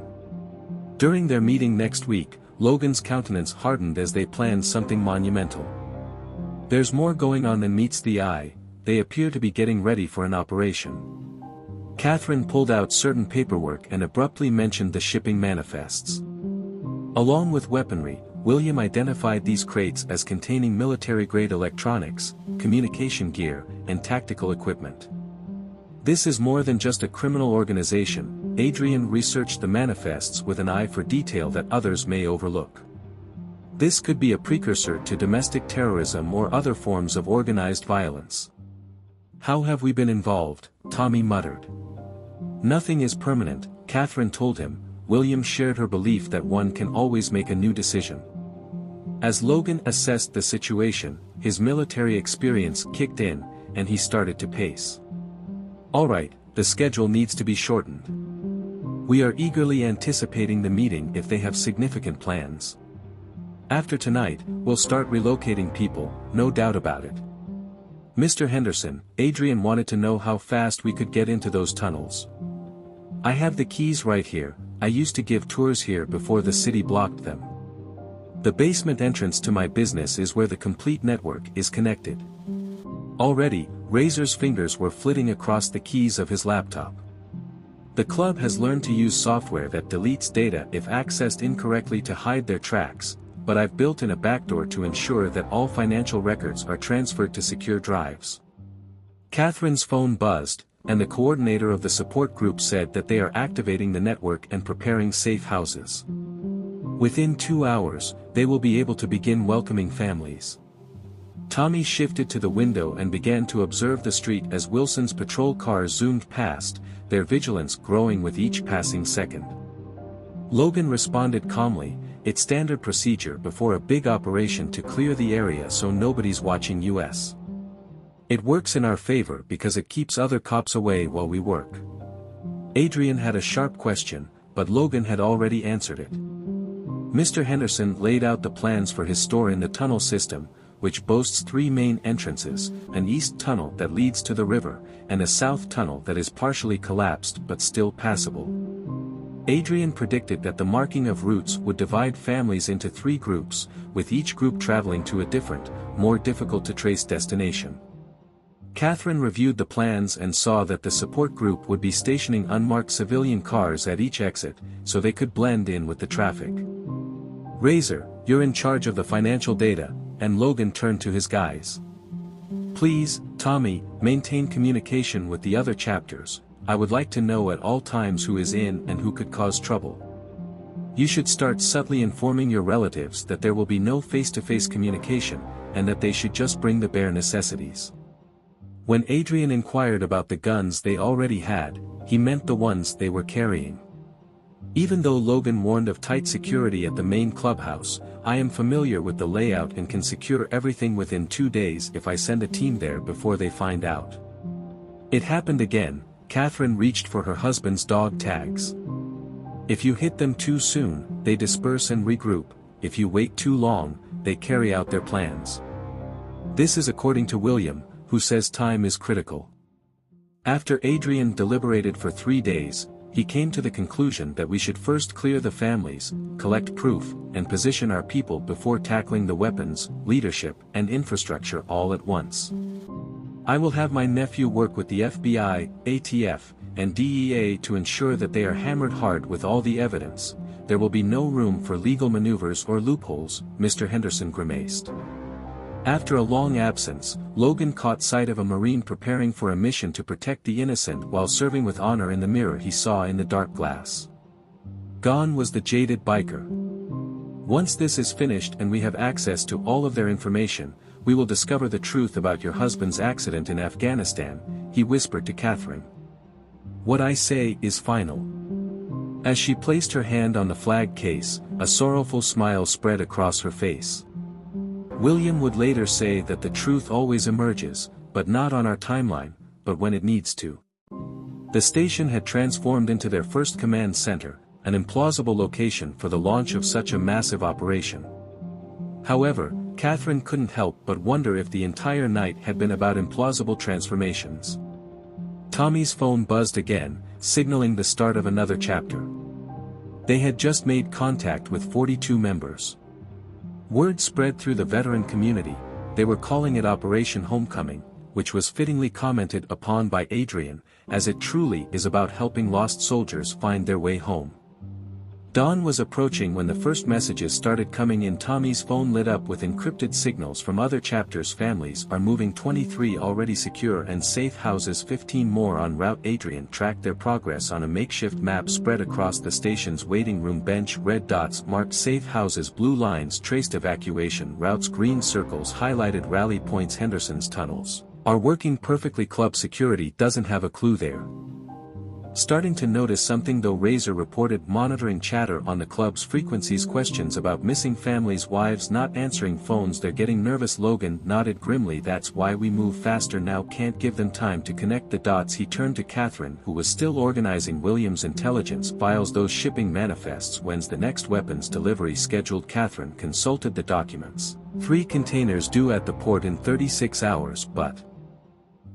During their meeting next week, Logan's countenance hardened as they planned something monumental. There's more going on than meets the eye, they appear to be getting ready for an operation. Katherine pulled out certain paperwork and abruptly mentioned the shipping manifests. Along with weaponry, William identified these crates as containing military-grade electronics, communication gear, and tactical equipment. This is more than just a criminal organization. Adrian researched the manifests with an eye for detail that others may overlook. This could be a precursor to domestic terrorism or other forms of organized violence. How have we been involved? Tommy muttered. Nothing is permanent, Katherine told him. William shared her belief that one can always make a new decision. As Logan assessed the situation, his military experience kicked in, and he started to pace. All right, the schedule needs to be shortened. We are eagerly anticipating the meeting if they have significant plans. After tonight, we'll start relocating people, no doubt about it. Mr. Henderson, Adrian wanted to know how fast we could get into those tunnels. I have the keys right here. I used to give tours here before the city blocked them. The basement entrance to my business is where the complete network is connected. Already, Razor's fingers were flitting across the keys of his laptop. The club has learned to use software that deletes data if accessed incorrectly to hide their tracks, but I've built in a backdoor to ensure that all financial records are transferred to secure drives. Catherine's phone buzzed, and the coordinator of the support group said that they are activating the network and preparing safe houses. Within 2 hours, they will be able to begin welcoming families. Tommy shifted to the window and began to observe the street as Wilson's patrol cars zoomed past, their vigilance growing with each passing second. Logan responded calmly, "It's standard procedure before a big operation to clear the area so nobody's watching us. It works in our favor because it keeps other cops away while we work." Adrian had a sharp question, but Logan had already answered it. Mr. Henderson laid out the plans for his store in the tunnel system, which boasts 3 main entrances, an east tunnel that leads to the river, and a south tunnel that is partially collapsed but still passable. Adrian predicted that the marking of routes would divide families into 3 groups, with each group traveling to a different, more difficult-to-trace destination. Katherine reviewed the plans and saw that the support group would be stationing unmarked civilian cars at each exit, so they could blend in with the traffic. "Razor, you're in charge of the financial data," and Logan turned to his guys. "Please, Tommy, maintain communication with the other chapters. I would like to know at all times who is in and who could cause trouble. You should start subtly informing your relatives that there will be no face-to-face communication, and that they should just bring the bare necessities." When Adrian inquired about the guns they already had, he meant the ones they were carrying. Even though Logan warned of tight security at the main clubhouse, I am familiar with the layout and can secure everything within 2 days if I send a team there before they find out. It happened again. Katherine reached for her husband's dog tags. If you hit them too soon, they disperse and regroup. If you wait too long, they carry out their plans. This is according to William, who says time is critical. After Adrian deliberated for 3 days, he came to the conclusion that we should first clear the families, collect proof, and position our people before tackling the weapons, leadership, and infrastructure all at once. I will have my nephew work with the FBI, ATF, and DEA to ensure that they are hammered hard with all the evidence. There will be no room for legal maneuvers or loopholes, Mr. Henderson grimaced. After a long absence, Logan caught sight of a Marine preparing for a mission to protect the innocent while serving with honor in the mirror he saw in the dark glass. Gone was the jaded biker. "Once this is finished and we have access to all of their information, we will discover the truth about your husband's accident in Afghanistan," he whispered to Katherine. "What I say is final." As she placed her hand on the flag case, a sorrowful smile spread across her face. William would later say that the truth always emerges, but not on our timeline, but when it needs to. The station had transformed into their first command center, an implausible location for the launch of such a massive operation. However, Katherine couldn't help but wonder if the entire night had been about implausible transformations. Tommy's phone buzzed again, signaling the start of another chapter. They had just made contact with 42 members. Word spread through the veteran community. They were calling it Operation Homecoming, which was fittingly commented upon by Adrian, as it truly is about helping lost soldiers find their way home. Dawn was approaching when the first messages started coming in. Tommy's phone lit up with encrypted signals from other chapters. Families are moving, 23 already secure and safe houses, 15 more en route. Adrian tracked their progress on a makeshift map spread across the station's waiting room bench. Red dots marked safe houses, blue lines traced evacuation routes, green circles highlighted rally points. Henderson's tunnels are working perfectly. Club security doesn't have a clue there. Starting to notice something though. Razor reported monitoring chatter on the club's frequencies, questions about missing families, wives not answering phones, they're getting nervous. Logan nodded grimly. That's why we move faster now, can't give them time to connect the dots. He turned to Katherine, who was still organizing Williams' intelligence files. Those shipping manifests, when's the next weapons delivery scheduled? Katherine consulted the documents. 3 containers due at the port in 36 hours, but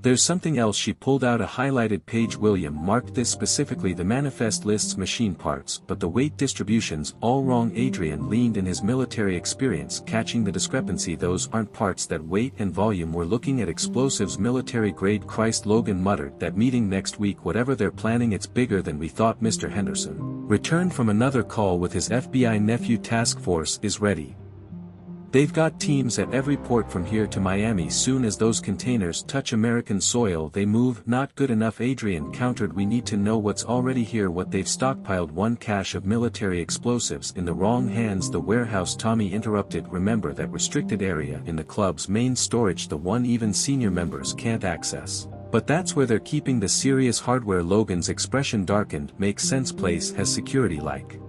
there's something else. She pulled out a highlighted page. William marked this specifically. The manifest lists machine parts, but the weight distribution's all wrong. Adrian leaned in his military experience, catching the discrepancy. Those aren't parts, that weight and volume. We're looking at explosives, military grade. Christ, Logan muttered. That meeting next week, whatever they're planning, it's bigger than we thought. Mr. Henderson returned from another call with his FBI nephew. Task force is ready. They've got teams at every port from here to Miami. Soon as those containers touch American soil, they move. Not good enough, Adrian countered. We need to know what's already here, what they've stockpiled. 1 cache of military explosives in the wrong hands. The warehouse, Tommy interrupted. Remember that restricted area in the club's main storage, the one even senior members can't access. But that's where they're keeping the serious hardware. Logan's expression darkened. Makes sense. Place has security like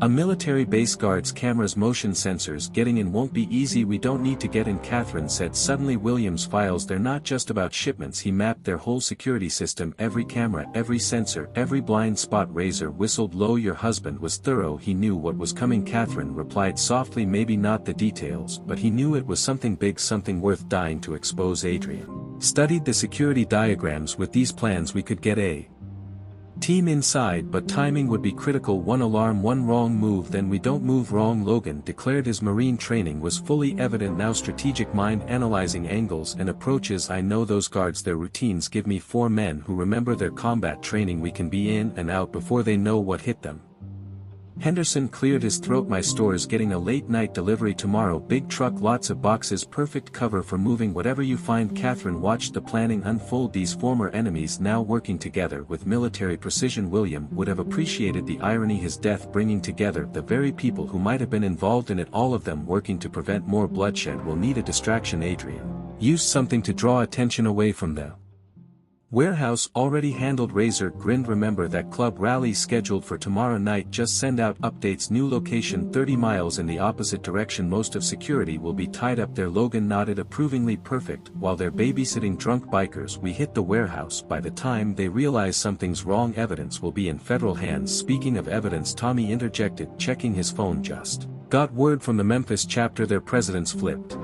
a military base, guards, cameras, motion sensors. Getting in won't be easy. We don't need to get in, Katherine said suddenly. Williams' files, they're not just about shipments. He mapped their whole security system, every camera, every sensor, every blind spot. Razor whistled low. Your husband was thorough. He knew what was coming. Katherine replied softly. Maybe not the details, but he knew it was something big, something worth dying to expose. Adrian studied the security diagrams. With these plans we could get a team inside, but timing would be critical. 1 alarm, 1 wrong move, then we don't move. Wrong, Logan declared. His Marine training was fully evident now. Strategic mind, analyzing angles and approaches. I know those guards, their routines. Give me 4 men who remember their combat training. We can be in and out before they know what hit them. Henderson cleared his throat. My store's getting a late night delivery tomorrow. Big truck, lots of boxes, perfect cover for moving whatever you find. Katherine watched the planning unfold. These former enemies now working together with military precision. William would have appreciated the irony, his death bringing together the very people who might have been involved in it, all of them working to prevent more bloodshed. We'll need a distraction. Adrian used something to draw attention away from the warehouse. Already handled. Razor grinned. Remember that club rally scheduled for tomorrow night? Just send out updates. New location 30 miles in the opposite direction. Most of security will be tied up there. Logan nodded approvingly. Perfect. While they're babysitting drunk bikers, we hit the warehouse. By the time they realize something's wrong, evidence will be in federal hands. Speaking of evidence, Tommy interjected, checking his phone. Just got word from the Memphis chapter their presidents flipped,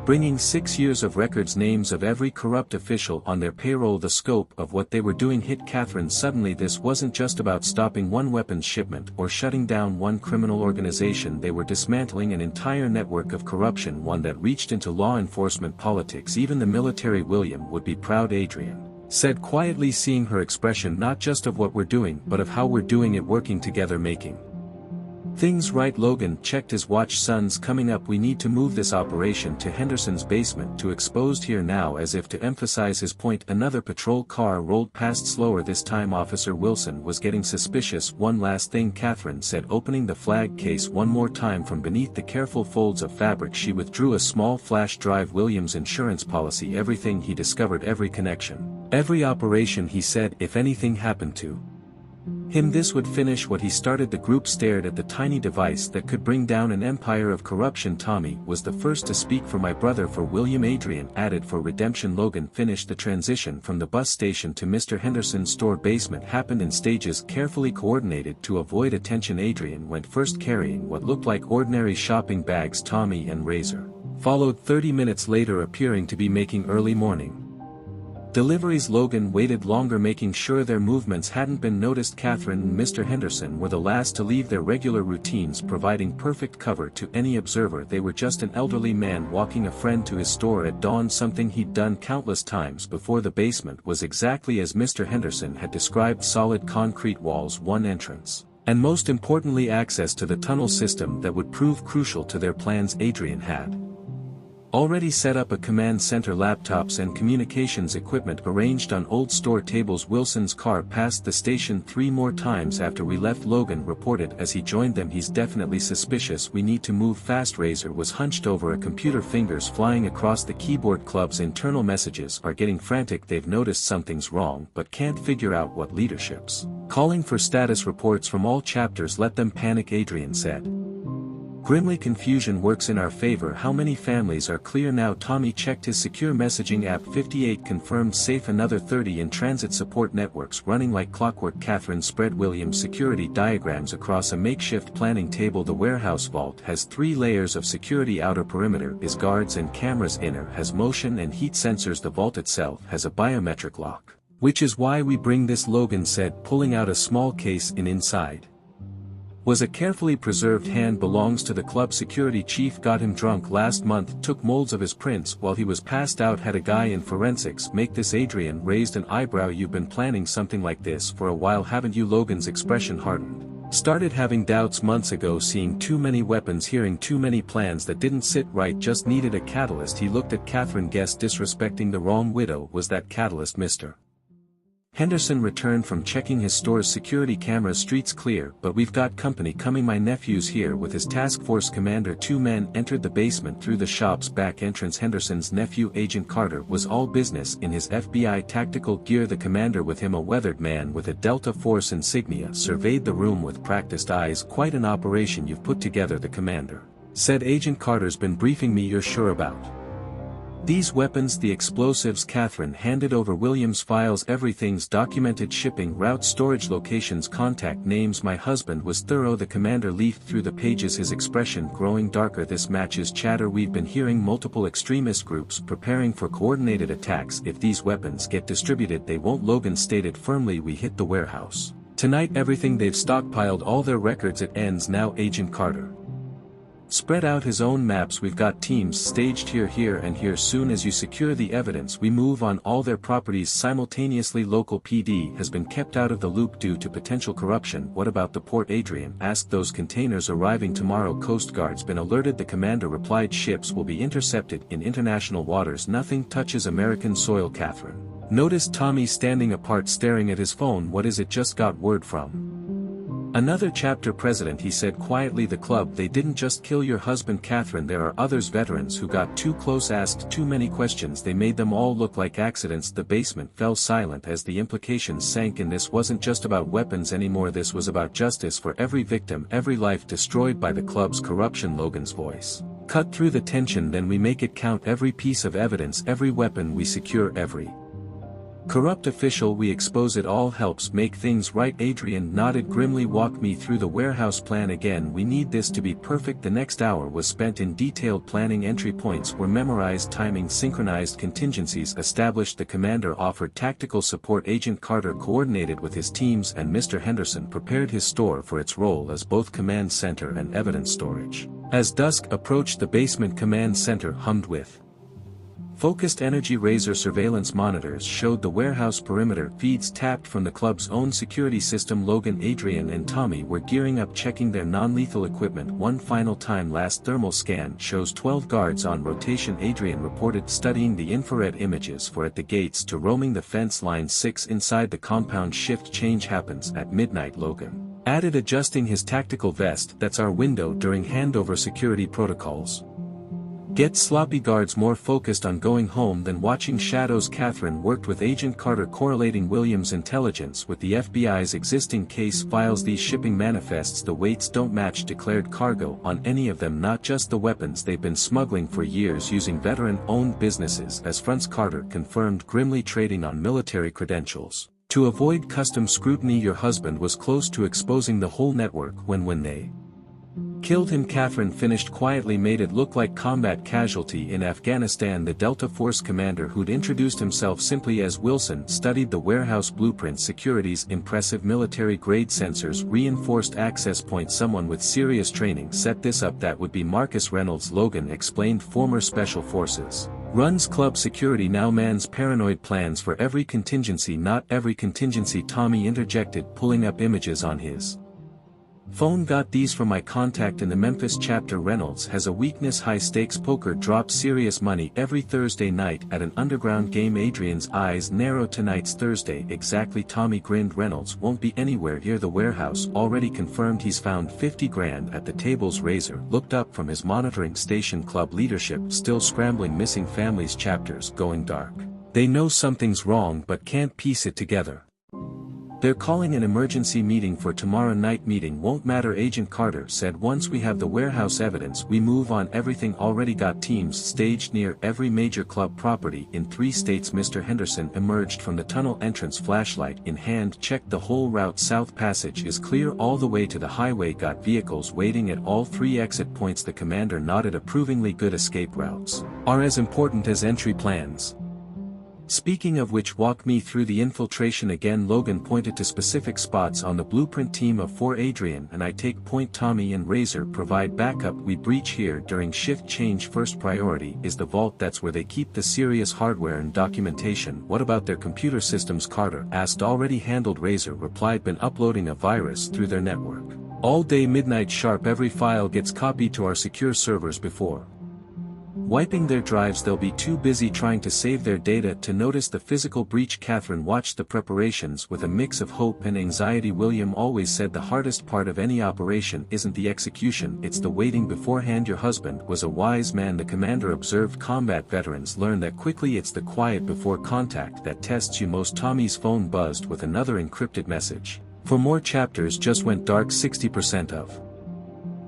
bringing 6 years of records, names of every corrupt official on their payroll. The scope of what they were doing hit Katherine suddenly. This wasn't just about stopping 1 weapons shipment or shutting down 1 criminal organization. They were dismantling an entire network of corruption, one that reached into law enforcement, politics, even the military. William would be proud, Adrian said quietly, seeing her expression. Not just of what we're doing, but of how we're doing it, working together, making things right. Logan checked his watch. Sun's coming up. We need to move this operation to Henderson's basement, to exposed here now. As if to emphasize his point, another patrol car rolled past, slower this time. Officer Wilson was getting suspicious. One last thing, Katherine said, opening the flag case one more time. From beneath the careful folds of fabric she withdrew a small flash drive. Williams' insurance policy, everything he discovered, every connection, every operation. He said, if anything happened to him, this would finish what he started. The group stared at the tiny device that could bring down an empire of corruption. Tommy was the first to speak. For my brother, for William, Adrian added, for redemption. Logan finished. The transition from the bus station to Mr. Henderson's store basement happened in stages, carefully coordinated to avoid attention. Adrian went first, carrying what looked like ordinary shopping bags. Tommy and Razor followed 30 minutes later, appearing to be making early morning deliveries. Logan waited longer, making sure their movements hadn't been noticed. Katherine and Mr. Henderson were the last to leave their regular routines, providing perfect cover to any observer. They were just an elderly man walking a friend to his store at dawn, something he'd done countless times before. The basement was exactly as Mr. Henderson had described, solid concrete walls, 1 entrance, and most importantly access to the tunnel system that would prove crucial to their plans. Adrian had Already set up a command center, laptops and communications equipment arranged on old store tables. Wilson's car passed the station 3 more times after we left, Logan reported as he joined them. He's definitely suspicious. We need to move fast. Razor was hunched over a computer, fingers flying across the keyboard. Club's internal messages are getting frantic. They've noticed something's wrong but can't figure out what. Leadership's calling for status reports from all chapters. Let them panic, Adrian said. Grimly, confusion works in our favor. How many families are clear now? Tommy checked his secure messaging app. 58 confirmed safe, another 30 in transit. Support networks running like clockwork. Katherine spread Williams' security diagrams across a makeshift planning table. The warehouse vault has 3 layers of security. Outer perimeter is guards and cameras. Inner has motion and heat sensors. The vault itself has a biometric lock, which is why we bring this, Logan said, pulling out a small case. Inside was a carefully preserved hand. Belongs to the club security chief. Got him drunk last month. Took molds of his prints while he was passed out. Had a guy in forensics make this. Adrian raised an eyebrow. You've been planning something like this for a while, haven't you? Logan's expression hardened. Started having doubts months ago, seeing too many weapons, hearing too many plans that didn't sit right, just needed a catalyst. He looked at Katherine. Guess disrespecting the wrong widow was that catalyst, Mr. Henderson returned from checking his store's security cameras. Streets clear, but we've got company coming. My nephew's here with his task force commander. 2 men entered the basement through the shop's back entrance. Henderson's nephew, Agent Carter, was all business in his FBI tactical gear. The commander with him, a weathered man with a Delta Force insignia, surveyed the room with practiced eyes. Quite an operation you've put together, the commander said. Agent Carter's been briefing me. You're sure about these weapons? The explosives? Katherine handed over Williams' files. Everything's documented. Shipping routes, storage locations, contact names. My husband was thorough. The commander leafed through the pages, his expression growing darker. This matches chatter we've been hearing. Multiple extremist groups preparing for coordinated attacks. If these weapons get distributed, they won't, Logan stated firmly. We hit the warehouse tonight. Everything they've stockpiled, all their records. It ends now. Agent Carter spread out his own maps. We've got teams staged here and here. Soon as you secure the evidence, we move on all their properties simultaneously. Local PD has been kept out of the loop due to potential corruption. What about the port? Adrian asked. Those containers arriving tomorrow. Coast Guard's been alerted. The commander replied. Ships will be intercepted in international waters. Nothing touches American soil. Katherine noticed Tommy standing apart, staring at his phone. What is it? Just got word from another chapter president, he said quietly. The club, they didn't just kill your husband, Katherine. There are others, veterans who got too close, asked too many questions. They made them all look like accidents. The basement fell silent as the implications sank in. This wasn't just about weapons anymore. This was about justice for every victim, every life destroyed by the club's corruption. Logan's voice cut through the tension. Then we make it count. Every piece of evidence, every weapon we secure, every corrupt official we expose. It all helps make things right. Adrian nodded grimly. Walk me through the warehouse plan again. We need this to be perfect. The next hour was spent in detailed planning. Entry points were memorized, timing synchronized, contingencies established. The commander offered tactical support. Agent Carter coordinated with his teams, and Mr. Henderson prepared his store for its role as both command center and evidence storage. As dusk approached, the basement command center hummed with focused energy. Razor surveillance monitors showed the warehouse perimeter. Feeds tapped from the club's own security system. Logan, Adrian and Tommy were gearing up, checking their non-lethal equipment one final time. Last thermal scan shows 12 guards on rotation. Adrian reported studying the infrared images for at the gates to roaming the fence line 6 inside the compound. Shift change happens at midnight. Logan added, adjusting his tactical vest. That's our window during handover. Security protocols get sloppy. Guards more focused on going home than watching shadows. Katherine worked with Agent Carter, correlating Williams' intelligence with the FBI's existing case files. These shipping manifests, the weights don't match declared cargo on any of them, not just the weapons they've been smuggling for years using veteran-owned businesses as fronts. Carter confirmed, grimly trading on military credentials to avoid custom scrutiny. Your husband was close to exposing the whole network when they killed him. Katherine finished quietly, made it look like combat casualty in Afghanistan. The Delta Force commander, who'd introduced himself simply as Wilson, studied the warehouse blueprint. Security's impressive military-grade sensors, reinforced access points. Someone with serious training set this up. That would be Marcus Reynolds, Logan explained, former special forces. Runs club security now. Man's paranoid plans for every contingency. Not every contingency, Tommy interjected, pulling up images on his Phone got these from my contact in the Memphis chapter. Reynolds has a weakness: high stakes poker, drops serious money every Thursday night at an underground game. Adrian's eyes narrowed. Tonight's Thursday exactly. Tommy grinned. Reynolds won't be anywhere near the warehouse. Already confirmed. He's found 50 grand at the tables. Razor looked up from his monitoring station. Club leadership still scrambling. Missing families chapters going dark. They know something's wrong but can't piece it together. They're calling an emergency meeting for tomorrow night. Meeting won't matter, Agent Carter said. Once we have the warehouse evidence we move on. Everything already got teams staged near every major club property in 3 states. Mr. Henderson emerged from the tunnel entrance, flashlight in hand. Checked the whole route. South Passage is clear all the way to the highway. Got vehicles waiting at all 3 exit points. The commander nodded approvingly. Good. Escape routes are as important as entry plans. Speaking of which, walk me through the infiltration again. Logan pointed to specific spots on the blueprint. Team of 4, Adrian and I take point. Tommy and Razor provide backup. We breach here during shift change. First priority is the vault. That's where they keep the serious hardware and documentation. What about their computer systems? Carter asked. Already handled, Razor replied. Been uploading a virus through their network all day, midnight sharp. Every file gets copied to our secure servers before wiping their drives. They'll be too busy trying to save their data to notice the physical breach. Katherine watched the preparations with a mix of hope and anxiety. William always said the hardest part of any operation isn't the execution, it's the waiting beforehand. Your husband was a wise man, the commander observed. Combat veterans learn that quickly. It's the quiet before contact that tests you most. Tommy's phone buzzed with another encrypted message. For more chapters just went dark. 60% of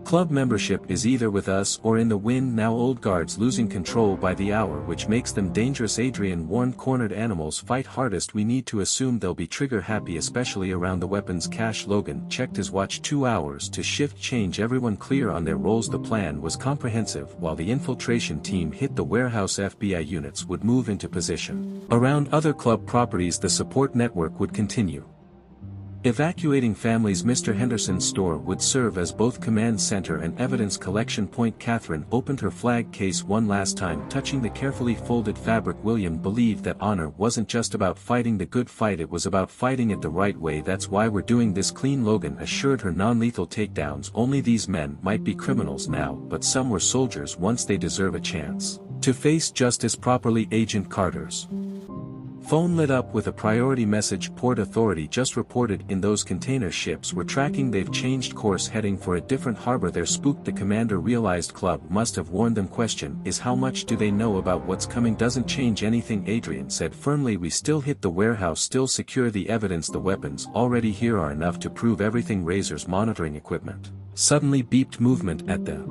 club membership is either with us or in the wind now. Old guards losing control by the hour, which makes them dangerous. Adrian warned. Cornered animals fight hardest. We need to assume they'll be trigger happy, especially around the weapons cache. Logan checked his watch. 2 hours to shift change. Everyone clear on their roles. The plan was comprehensive. While the infiltration team hit the warehouse, FBI units would move into position around other club properties. The support network would continue evacuating families. Mr. Henderson's store would serve as both command center and evidence collection point. Katherine opened her flag case one last time, touching the carefully folded fabric. William believed that honor wasn't just about fighting the good fight, it was about fighting it the right way. That's why we're doing this clean, Logan assured her. Non-lethal takedowns only. These men might be criminals now, but some were soldiers once. They deserve a chance to face justice properly. Agent Carter's phone lit up with a priority message. Port Authority just reported in those container ships we're tracking. They've changed course, heading for a different harbor. They're spooked. The commander realized club must have warned them. Question is, how much do they know about what's coming? Doesn't change anything, Adrian said firmly. We still hit the warehouse, still secure the evidence. The weapons already here are enough to prove everything. Razor's monitoring equipment suddenly beeped. Movement at the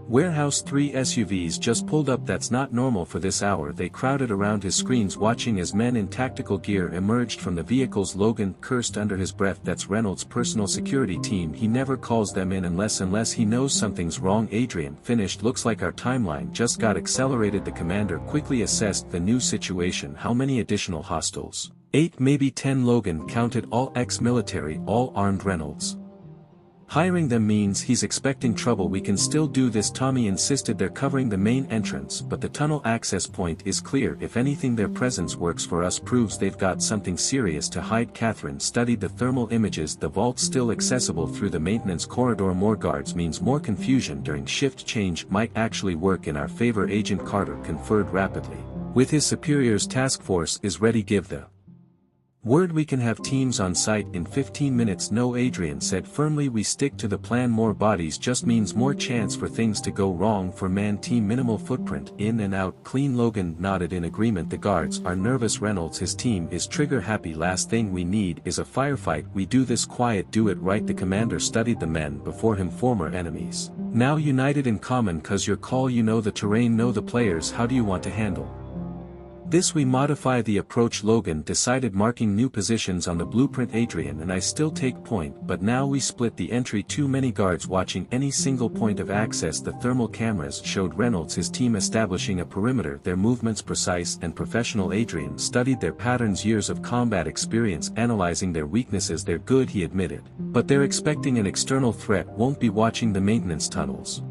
warehouse. 3 SUVs just pulled up. That's not normal for this hour. They crowded around his screens, watching as men in tactical gear emerged from the vehicles. Logan cursed under his breath. That's Reynolds' personal security team. He never calls them in unless he knows something's wrong. Adrian finished. Looks like our timeline just got accelerated. The commander quickly assessed the new situation. How many additional hostiles? 8, maybe 10. Logan counted. All ex-military, all armed. Reynolds hiring them means he's expecting trouble. We can still do this, Tommy insisted. They're covering the main entrance, but the tunnel access point is clear. If anything, their presence works for us, proves they've got something serious to hide. Katherine studied the thermal images. The vault's still accessible through the maintenance corridor. More guards means more confusion during shift change. Might actually work in our favor. Agent Carter conferred rapidly with his superiors. Task force is ready. Give the word. We can have teams on site in 15 minutes. No, Adrian said firmly. We stick to the plan. More bodies just means more chance for things to go wrong. For man team, minimal footprint, in and out clean. Logan nodded in agreement. The guards are nervous. Reynolds, his team is trigger happy. Last thing we need is a firefight. We do this quiet, do it right. The commander studied the men before him, former enemies, now united in common. Cause your call, you know the terrain, know the players. How do you want to handle this? We modify the approach, Logan decided, marking new positions on the blueprint. Adrian and I still take point, but now we split the entry. Too many guards watching any single point of access. The thermal cameras showed Reynolds, his team establishing a perimeter, their movements precise and professional. Adrian studied their patterns, years of combat experience analyzing their weaknesses. They're good, he admitted, but they're expecting an external threat. Won't be watching the maintenance tunnels.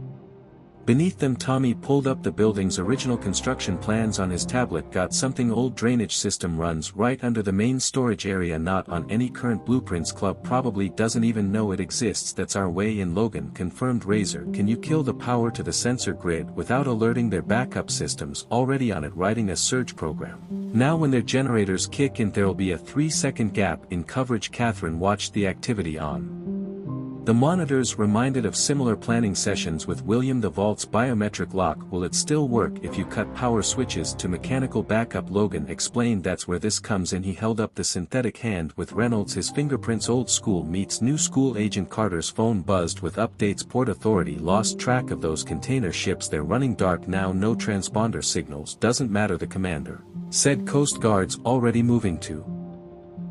Beneath them Tommy pulled up the building's original construction plans on his tablet. Got something. Old drainage system runs right under the main storage area, not on any current blueprints. Club probably doesn't even know it exists. That's our way in. Logan confirmed. Razor, can you kill the power to the sensor grid without alerting their backup systems? Already on it, writing a surge program. Now when their generators kick in there'll be a 3-second gap in coverage. Katherine watched the activity on the monitors, reminded of similar planning sessions with William. The vault's biometric lock, will it still work if you cut power switches to mechanical backup? Logan explained. That's where this comes in. He held up the synthetic hand with Reynolds, his fingerprints. Old school meets new school. Agent Carter's phone buzzed with updates. Port Authority lost track of those container ships. They're running dark now. No transponder signals. Doesn't matter, the commander said. Coast Guard's already moving to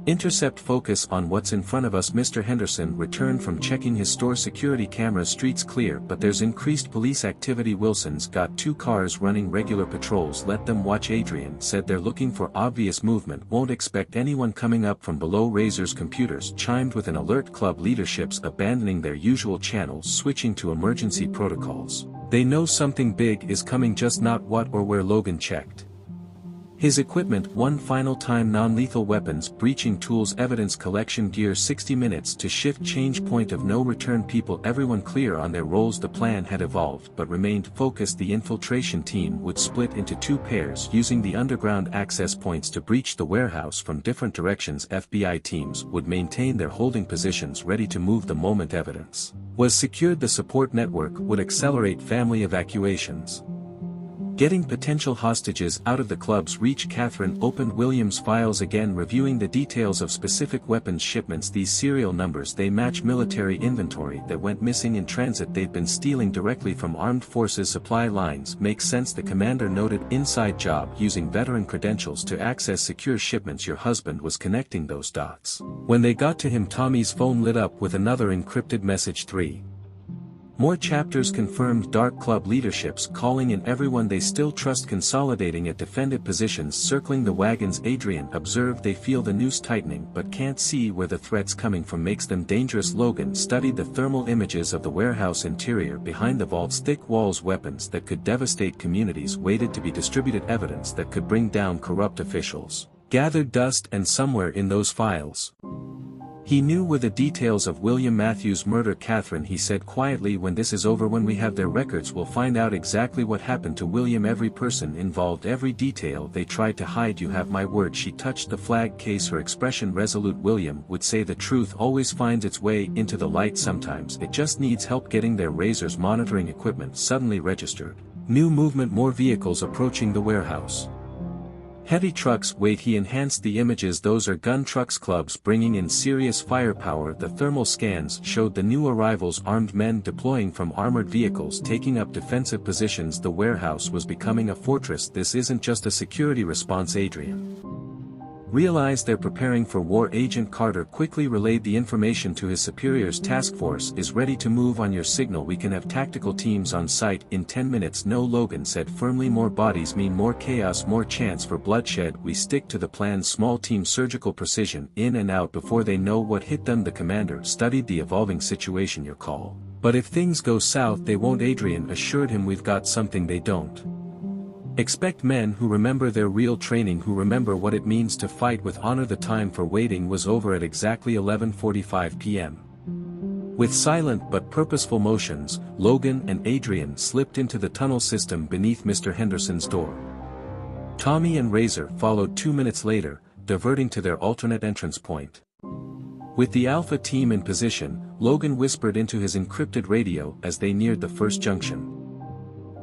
intercept. Focus on what's in front of us. Mr. Henderson returned from checking his store security cameras. Streets clear, but there's increased police activity. Wilson's got 2 cars running regular patrols. Let them watch. Adrian said they're looking for obvious movement. Won't expect anyone coming up from below. Razor's computers chimed with an alert. Club leadership's abandoning their usual channels, switching to emergency protocols. They know something big is coming, just not what or where. Logan checked his equipment one final time. Non-lethal weapons, breaching tools, evidence collection gear. 60 minutes to shift change. Point of no return. People everyone clear on their roles. The plan had evolved but remained focused. The infiltration team would split into 2 pairs, using the underground access points to breach the warehouse from different directions. FBI teams would maintain their holding positions, ready to move the moment evidence was secured. The support network would accelerate family evacuations, getting potential hostages out of the club's reach. Katherine opened Williams' files again, reviewing the details of specific weapons shipments. These serial numbers, they match military inventory that went missing in transit. They've been stealing directly from armed forces supply lines. Makes sense, the commander noted. Inside job, using veteran credentials to access secure shipments. Your husband was connecting those dots. When they got to him, Tommy's phone lit up with another encrypted message. 3 more chapters confirmed. Dark Club leaderships calling in everyone they still trust, consolidating at defended positions, circling the wagons. Adrian observed they feel the noose tightening but can't see where the threat's coming from, makes them dangerous. Logan studied the thermal images of the warehouse interior. Behind the vault's thick walls, weapons that could devastate communities waited to be distributed, evidence that could bring down corrupt officials gathered dust, and somewhere in those files he knew were the details of William Matthews' murder. Katherine, he said quietly, when this is over, when we have their records, we'll find out exactly what happened to William. Every person involved, every detail they tried to hide. You have my word. She touched the flag case, her expression resolute. William would say the truth always finds its way into the light. Sometimes it just needs help getting there. Razor's monitoring equipment suddenly registered new movement, more vehicles approaching the warehouse. Heavy trucks. Wait, he enhanced the images. Those are gun trucks. Clubs bringing in serious firepower. The thermal scans showed the new arrivals, armed men deploying from armored vehicles, taking up defensive positions. The warehouse was becoming a fortress. This isn't just a security response. Adrian realized they're preparing for war. Agent Carter quickly relayed the information to his superiors. Task force is ready to move on your signal. We can have tactical teams on site in 10 minutes. No, Logan said firmly. More bodies mean more chaos, more chance for bloodshed. We stick to the plan. Small team, surgical precision, in and out before they know what hit them. The commander studied the evolving situation. Your call. But if things go south, they won't. Adrian assured him. We've got something they don't. Expect men who remember their real training, who remember what it means to fight with honor. The time for waiting was over at exactly 11:45 p.m. With silent but purposeful motions, Logan and Adrian slipped into the tunnel system beneath Mr. Henderson's door. Tommy and Razor followed 2 minutes later, diverting to their alternate entrance point. With the Alpha team in position, Logan whispered into his encrypted radio as they neared the first junction.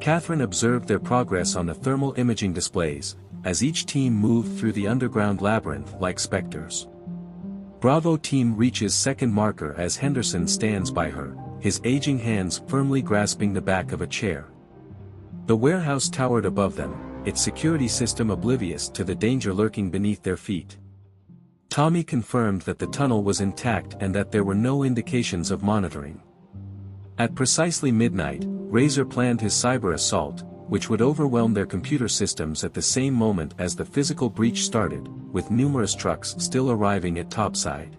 Katherine observed their progress on the thermal imaging displays, as each team moved through the underground labyrinth like specters. Bravo team reaches second marker as Henderson stands by her, his aging hands firmly grasping the back of a chair. The warehouse towered above them, its security system oblivious to the danger lurking beneath their feet. Tommy confirmed that the tunnel was intact and that there were no indications of monitoring. At precisely midnight, Razor planned his cyber assault, which would overwhelm their computer systems at the same moment as the physical breach started, with numerous trucks still arriving at topside.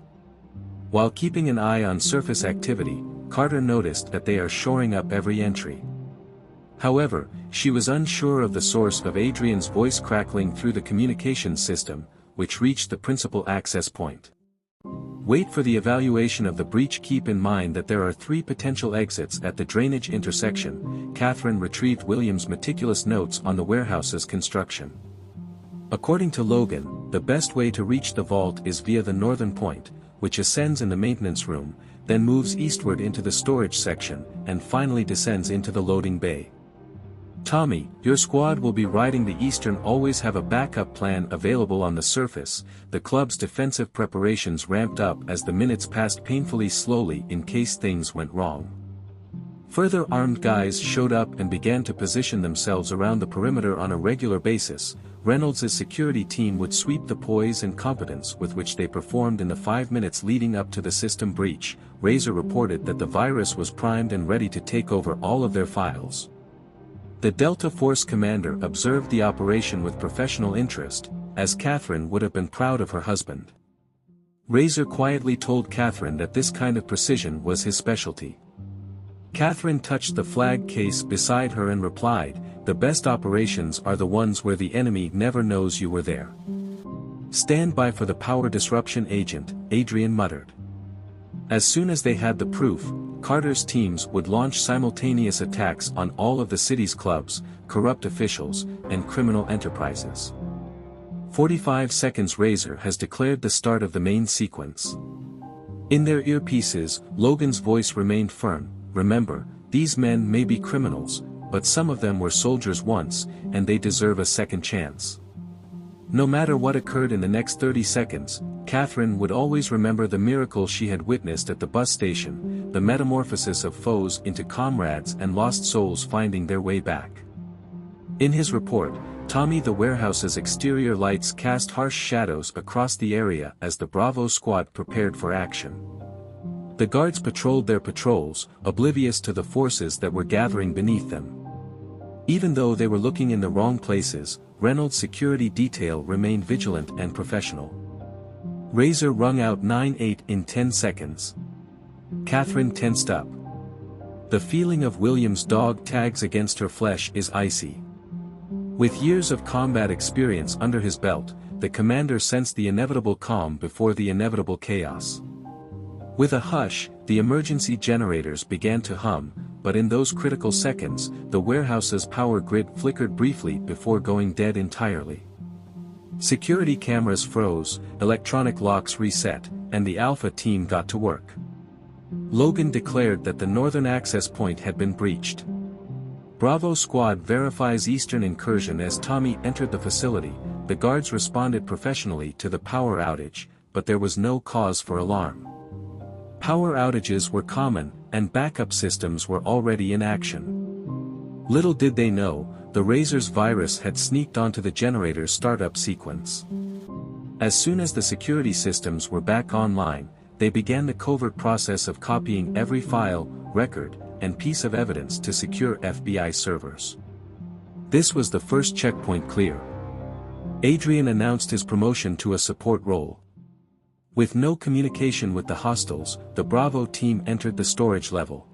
While keeping an eye on surface activity, Carter noticed that they are shoring up every entry. However, she was unsure of the source of Adrian's voice crackling through the communications system, which reached the principal access point. Wait for the evaluation of the breach. Keep in mind that there are 3 potential exits at the drainage intersection. Katherine retrieved William's meticulous notes on the warehouse's construction. According to Logan, the best way to reach the vault is via the northern point, which ascends in the maintenance room, then moves eastward into the storage section, and finally descends into the loading bay. Tommy, your squad will be riding the eastern. Always have a backup plan available on the surface. The club's defensive preparations ramped up as the minutes passed painfully slowly in case things went wrong. Further armed guys showed up and began to position themselves around the perimeter on a regular basis. Reynolds' security team would sweep the poise and competence with which they performed in the 5 minutes leading up to the system breach. Razor reported that the virus was primed and ready to take over all of their files. The Delta Force commander observed the operation with professional interest, as Katherine would have been proud of her husband. Razor quietly told Katherine that this kind of precision was his specialty. Katherine touched the flag case beside her and replied, "The best operations are the ones where the enemy never knows you were there." "Stand by for the power disruption agent," Adrian muttered. As soon as they had the proof, Carter's teams would launch simultaneous attacks on all of the city's clubs, corrupt officials, and criminal enterprises. 45 seconds. Razor has declared the start of the main sequence. In their earpieces, Logan's voice remained firm. "Remember, these men may be criminals, but some of them were soldiers once, and they deserve a second chance." No matter what occurred in the next 30 seconds, Katherine would always remember the miracle she had witnessed at the bus station, the metamorphosis of foes into comrades and lost souls finding their way back. In his report, Tommy, the warehouse's exterior lights cast harsh shadows across the area as the Bravo squad prepared for action. The guards patrolled their patrols, oblivious to the forces that were gathering beneath them. Even though they were looking in the wrong places, Reynolds' security detail remained vigilant and professional. Razor wrung out 9-8 in 10 seconds. Katherine tensed up. The feeling of William's dog tags against her flesh is icy. With years of combat experience under his belt, the commander sensed the inevitable calm before the inevitable chaos. With a hush, the emergency generators began to hum, but in those critical seconds, the warehouse's power grid flickered briefly before going dead entirely. Security cameras froze, electronic locks reset, and the Alpha team got to work. Logan declared that the northern access point had been breached. Bravo squad verifies eastern incursion. As Tommy entered the facility, the guards responded professionally to the power outage, but there was no cause for alarm. Power outages were common, and backup systems were already in action. Little did they know, the Razor's virus had sneaked onto the generator's startup sequence. As soon as the security systems were back online, they began the covert process of copying every file, record, and piece of evidence to secure FBI servers. This was the first checkpoint clear. Adrian announced his promotion to a support role. With no communication with the hostiles, the Bravo team entered the storage level.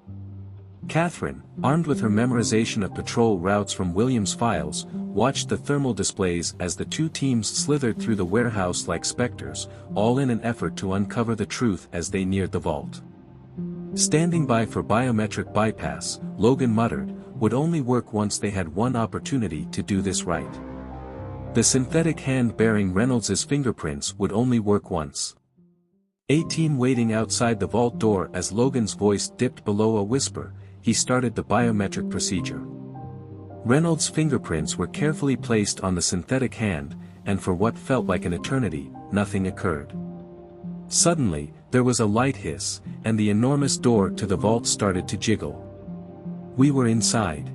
Katherine, armed with her memorization of patrol routes from Williams' files, watched the thermal displays as the two teams slithered through the warehouse like specters, all in an effort to uncover the truth as they neared the vault. Standing by for biometric bypass, Logan muttered, would only work once they had one opportunity to do this right. The synthetic hand bearing Reynolds' fingerprints would only work once. A team waiting outside the vault door. As Logan's voice dipped below a whisper, he started the biometric procedure. Reynolds' fingerprints were carefully placed on the synthetic hand, and for what felt like an eternity, nothing occurred. Suddenly, there was a light hiss, and the enormous door to the vault started to jiggle. We were inside.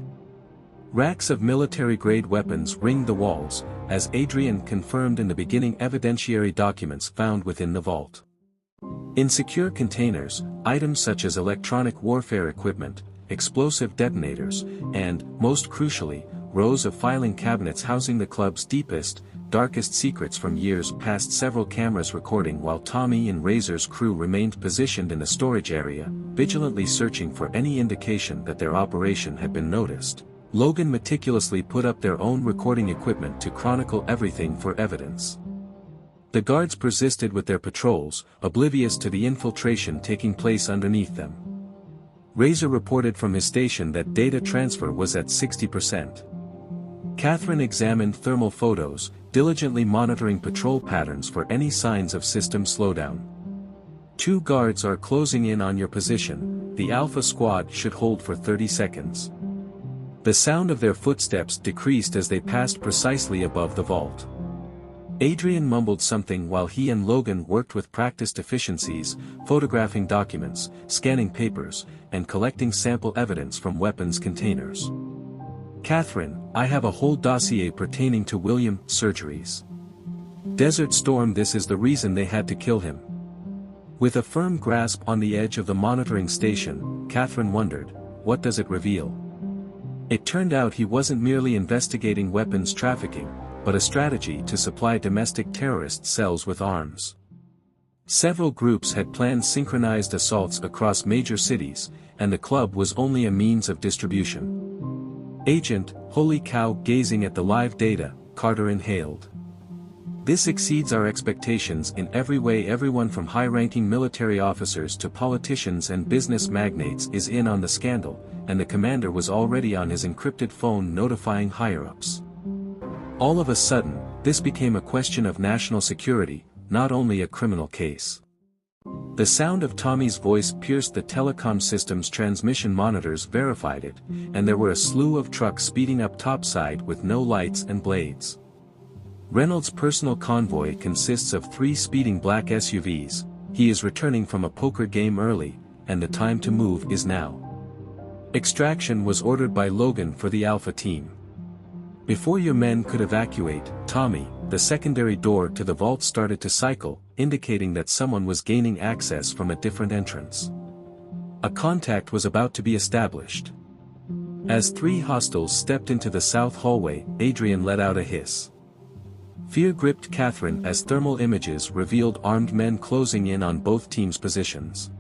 Racks of military-grade weapons ringed the walls, as Adrian confirmed in the beginning evidentiary documents found within the vault. In secure containers, items such as electronic warfare equipment, explosive detonators, and, most crucially, rows of filing cabinets housing the club's deepest, darkest secrets from years past. Several cameras recording while Tommy and Razor's crew remained positioned in the storage area, vigilantly searching for any indication that their operation had been noticed. Logan meticulously put up their own recording equipment to chronicle everything for evidence. The guards persisted with their patrols, oblivious to the infiltration taking place underneath them. Razor reported from his station that data transfer was at 60%. Katherine examined thermal photos, diligently monitoring patrol patterns for any signs of system slowdown. 2 guards are closing in on your position. The Alpha squad should hold for 30 seconds. The sound of their footsteps decreased as they passed precisely above the vault. Adrian mumbled something while he and Logan worked with practiced efficiencies, photographing documents, scanning papers, and collecting sample evidence from weapons containers. Katherine, I have a whole dossier pertaining to William surgeries. Desert Storm. This is the reason they had to kill him. With a firm grasp on the edge of the monitoring station, Katherine wondered, what does it reveal? It turned out he wasn't merely investigating weapons trafficking, but a strategy to supply domestic terrorist cells with arms. Several groups had planned synchronized assaults across major cities, and the club was only a means of distribution. Agent, holy cow! Gazing at the live data, Carter inhaled. This exceeds our expectations in every way. Everyone from high-ranking military officers to politicians and business magnates is in on the scandal, and the commander was already on his encrypted phone notifying higher-ups. All of a sudden, this became a question of national security, not only a criminal case. The sound of Tommy's voice pierced the telecom system's transmission monitors, verified it, and there were a slew of trucks speeding up topside with no lights and blades. Reynolds' personal convoy consists of 3 speeding black SUVs. He is returning from a poker game early, and the time to move is now. Extraction was ordered by Logan for the Alpha team. Before your men could evacuate, Tommy, the secondary door to the vault started to cycle, indicating that someone was gaining access from a different entrance. A contact was about to be established. As 3 hostiles stepped into the south hallway, Adrian let out a hiss. Fear gripped Katherine as thermal images revealed armed men closing in on both teams' positions.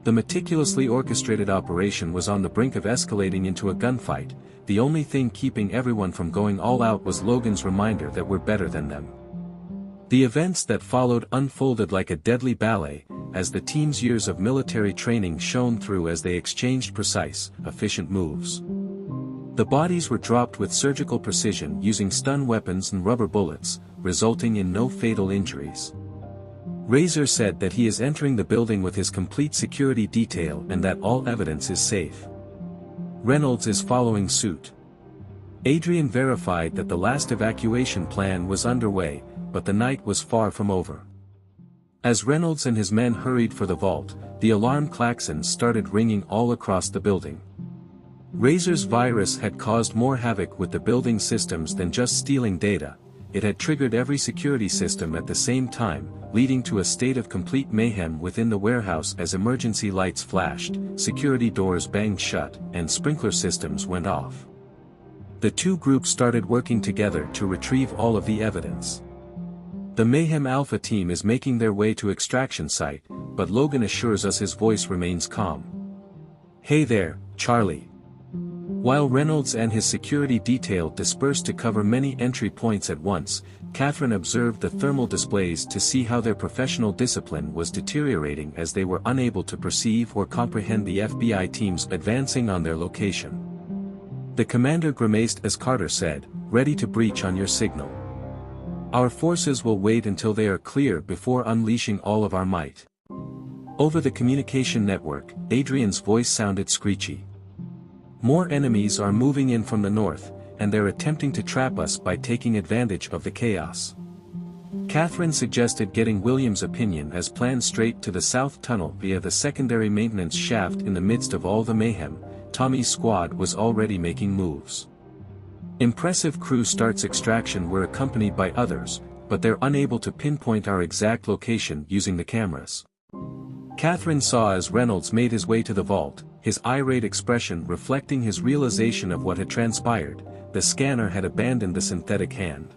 The meticulously orchestrated operation was on the brink of escalating into a gunfight. The only thing keeping everyone from going all out was Logan's reminder that we're better than them. The events that followed unfolded like a deadly ballet, as the team's years of military training shone through as they exchanged precise, efficient moves. The bodies were dropped with surgical precision using stun weapons and rubber bullets, resulting in no fatal injuries. Razor said that he is entering the building with his complete security detail and that all evidence is safe. Reynolds is following suit. Adrian verified that the last evacuation plan was underway, but the night was far from over. As Reynolds and his men hurried for the vault, the alarm klaxons started ringing all across the building. Razor's virus had caused more havoc with the building systems than just stealing data. It had triggered every security system at the same time, leading to a state of complete mayhem within the warehouse as emergency lights flashed, security doors banged shut, and sprinkler systems went off. The 2 groups started working together to retrieve all of the evidence. The Mayhem Alpha team is making their way to extraction site, but Logan assures us his voice remains calm. Hey there, Charlie. While Reynolds and his security detail dispersed to cover many entry points at once, Katherine observed the thermal displays to see how their professional discipline was deteriorating as they were unable to perceive or comprehend the FBI teams advancing on their location. The commander grimaced as Carter said, "Ready to breach on your signal. Our forces will wait until they are clear before unleashing all of our might." Over the communication network, Adrian's voice sounded screechy. "More enemies are moving in from the north, and they're attempting to trap us by taking advantage of the chaos." Katherine suggested getting William's opinion as planned straight to the south tunnel via the secondary maintenance shaft. In the midst of all the mayhem, Tommy's squad was already making moves. Impressive crew starts extraction were accompanied by others, but they're unable to pinpoint our exact location using the cameras. Katherine saw as Reynolds made his way to the vault, his irate expression reflecting his realization of what had transpired. The scanner had abandoned the synthetic hand.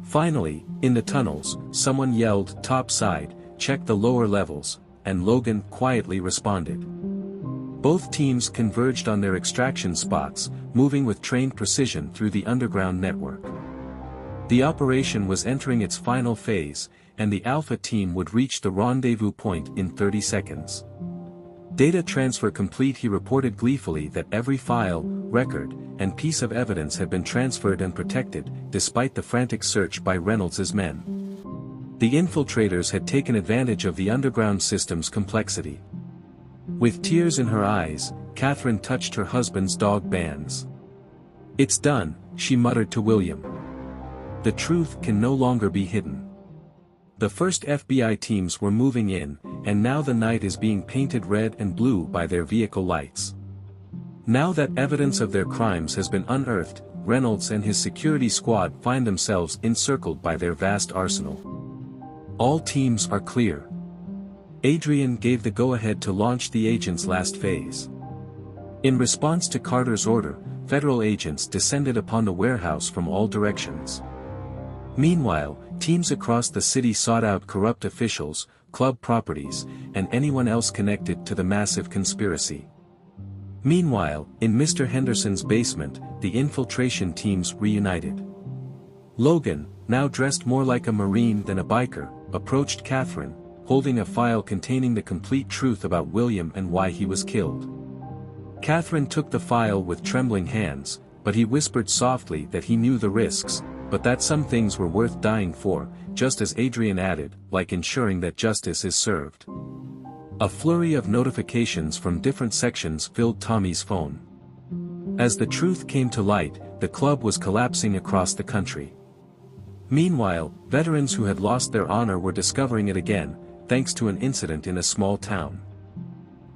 Finally, in the tunnels, someone yelled, "Top side, check the lower levels," and Logan quietly responded. Both teams converged on their extraction spots, moving with trained precision through the underground network. The operation was entering its final phase, and the Alpha team would reach the rendezvous point in 30 seconds. Data transfer complete, he reported gleefully that every file, record, and piece of evidence had been transferred and protected, despite the frantic search by Reynolds's men. The infiltrators had taken advantage of the underground system's complexity. With tears in her eyes, Katherine touched her husband's dog bands. "It's done," she muttered to William. "The truth can no longer be hidden." The first FBI teams were moving in, and now the night is being painted red and blue by their vehicle lights. Now that evidence of their crimes has been unearthed, Reynolds and his security squad find themselves encircled by their vast arsenal. All teams are clear. Adrian gave the go-ahead to launch the agents' last phase. In response to Carter's order, federal agents descended upon the warehouse from all directions. Meanwhile, teams across the city sought out corrupt officials, club properties, and anyone else connected to the massive conspiracy. Meanwhile, in Mr. Henderson's basement, the infiltration teams reunited. Logan, now dressed more like a Marine than a biker, approached Katherine, holding a file containing the complete truth about William and why he was killed. Katherine took the file with trembling hands, but he whispered softly that he knew the risks, but that some things were worth dying for, just as Adrian added, like ensuring that justice is served. A flurry of notifications from different sections filled Tommy's phone. As the truth came to light, the club was collapsing across the country. Meanwhile, veterans who had lost their honor were discovering it again, thanks to an incident in a small town.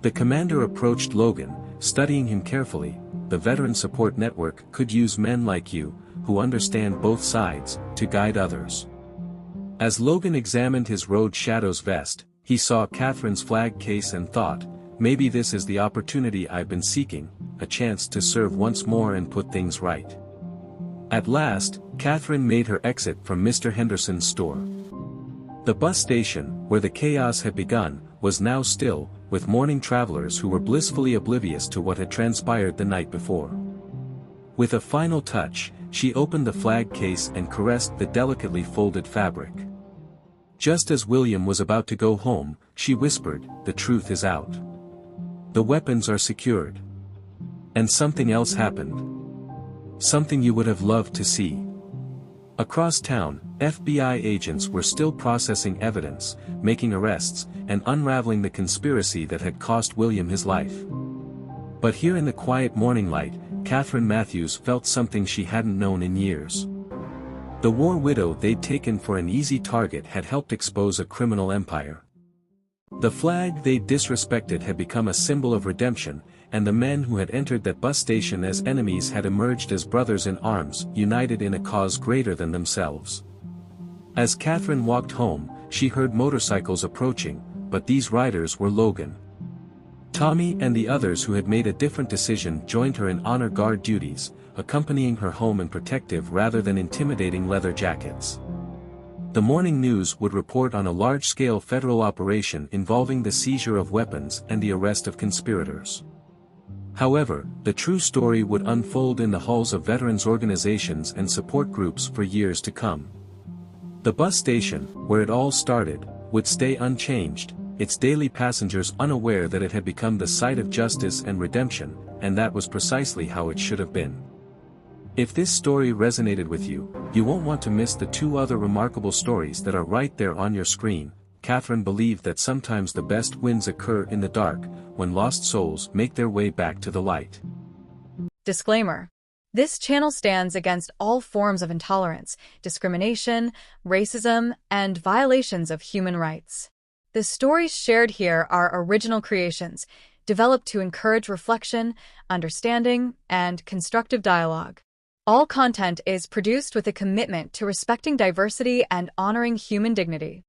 The commander approached Logan, studying him carefully. "The Veteran Support Network could use men like you, who understand both sides, to guide others." As Logan examined his Road Shadows vest, he saw Katherine's flag case and thought, "Maybe this is the opportunity I've been seeking, a chance to serve once more and put things right." At last, Katherine made her exit from Mr. Henderson's store. The bus station, where the chaos had begun, was now still, with morning travelers who were blissfully oblivious to what had transpired the night before. With a final touch, she opened the flag case and caressed the delicately folded fabric. Just as William was about to go home, she whispered, "The truth is out. The weapons are secured." And something else happened. Something you would have loved to see. Across town, FBI agents were still processing evidence, making arrests, and unraveling the conspiracy that had cost William his life. But here in the quiet morning light, Katherine Matthews felt something she hadn't known in years. The war widow they'd taken for an easy target had helped expose a criminal empire. The flag they'd disrespected had become a symbol of redemption, and the men who had entered that bus station as enemies had emerged as brothers in arms, united in a cause greater than themselves. As Katherine walked home, she heard motorcycles approaching, but these riders were Logan. Tommy and the others who had made a different decision joined her in honor guard duties, accompanying her home in protective rather than intimidating leather jackets. The morning news would report on a large-scale federal operation involving the seizure of weapons and the arrest of conspirators. However, the true story would unfold in the halls of veterans organizations and support groups for years to come. The bus station, where it all started, would stay unchanged, its daily passengers unaware that it had become the site of justice and redemption, and that was precisely how it should have been. If this story resonated with you, you won't want to miss the two other remarkable stories that are right there on your screen. Katherine believed that sometimes the best wins occur in the dark, when lost souls make their way back to the light. Disclaimer. This channel stands against all forms of intolerance, discrimination, racism, and violations of human rights. The stories shared here are original creations, developed to encourage reflection, understanding, and constructive dialogue. All content is produced with a commitment to respecting diversity and honoring human dignity.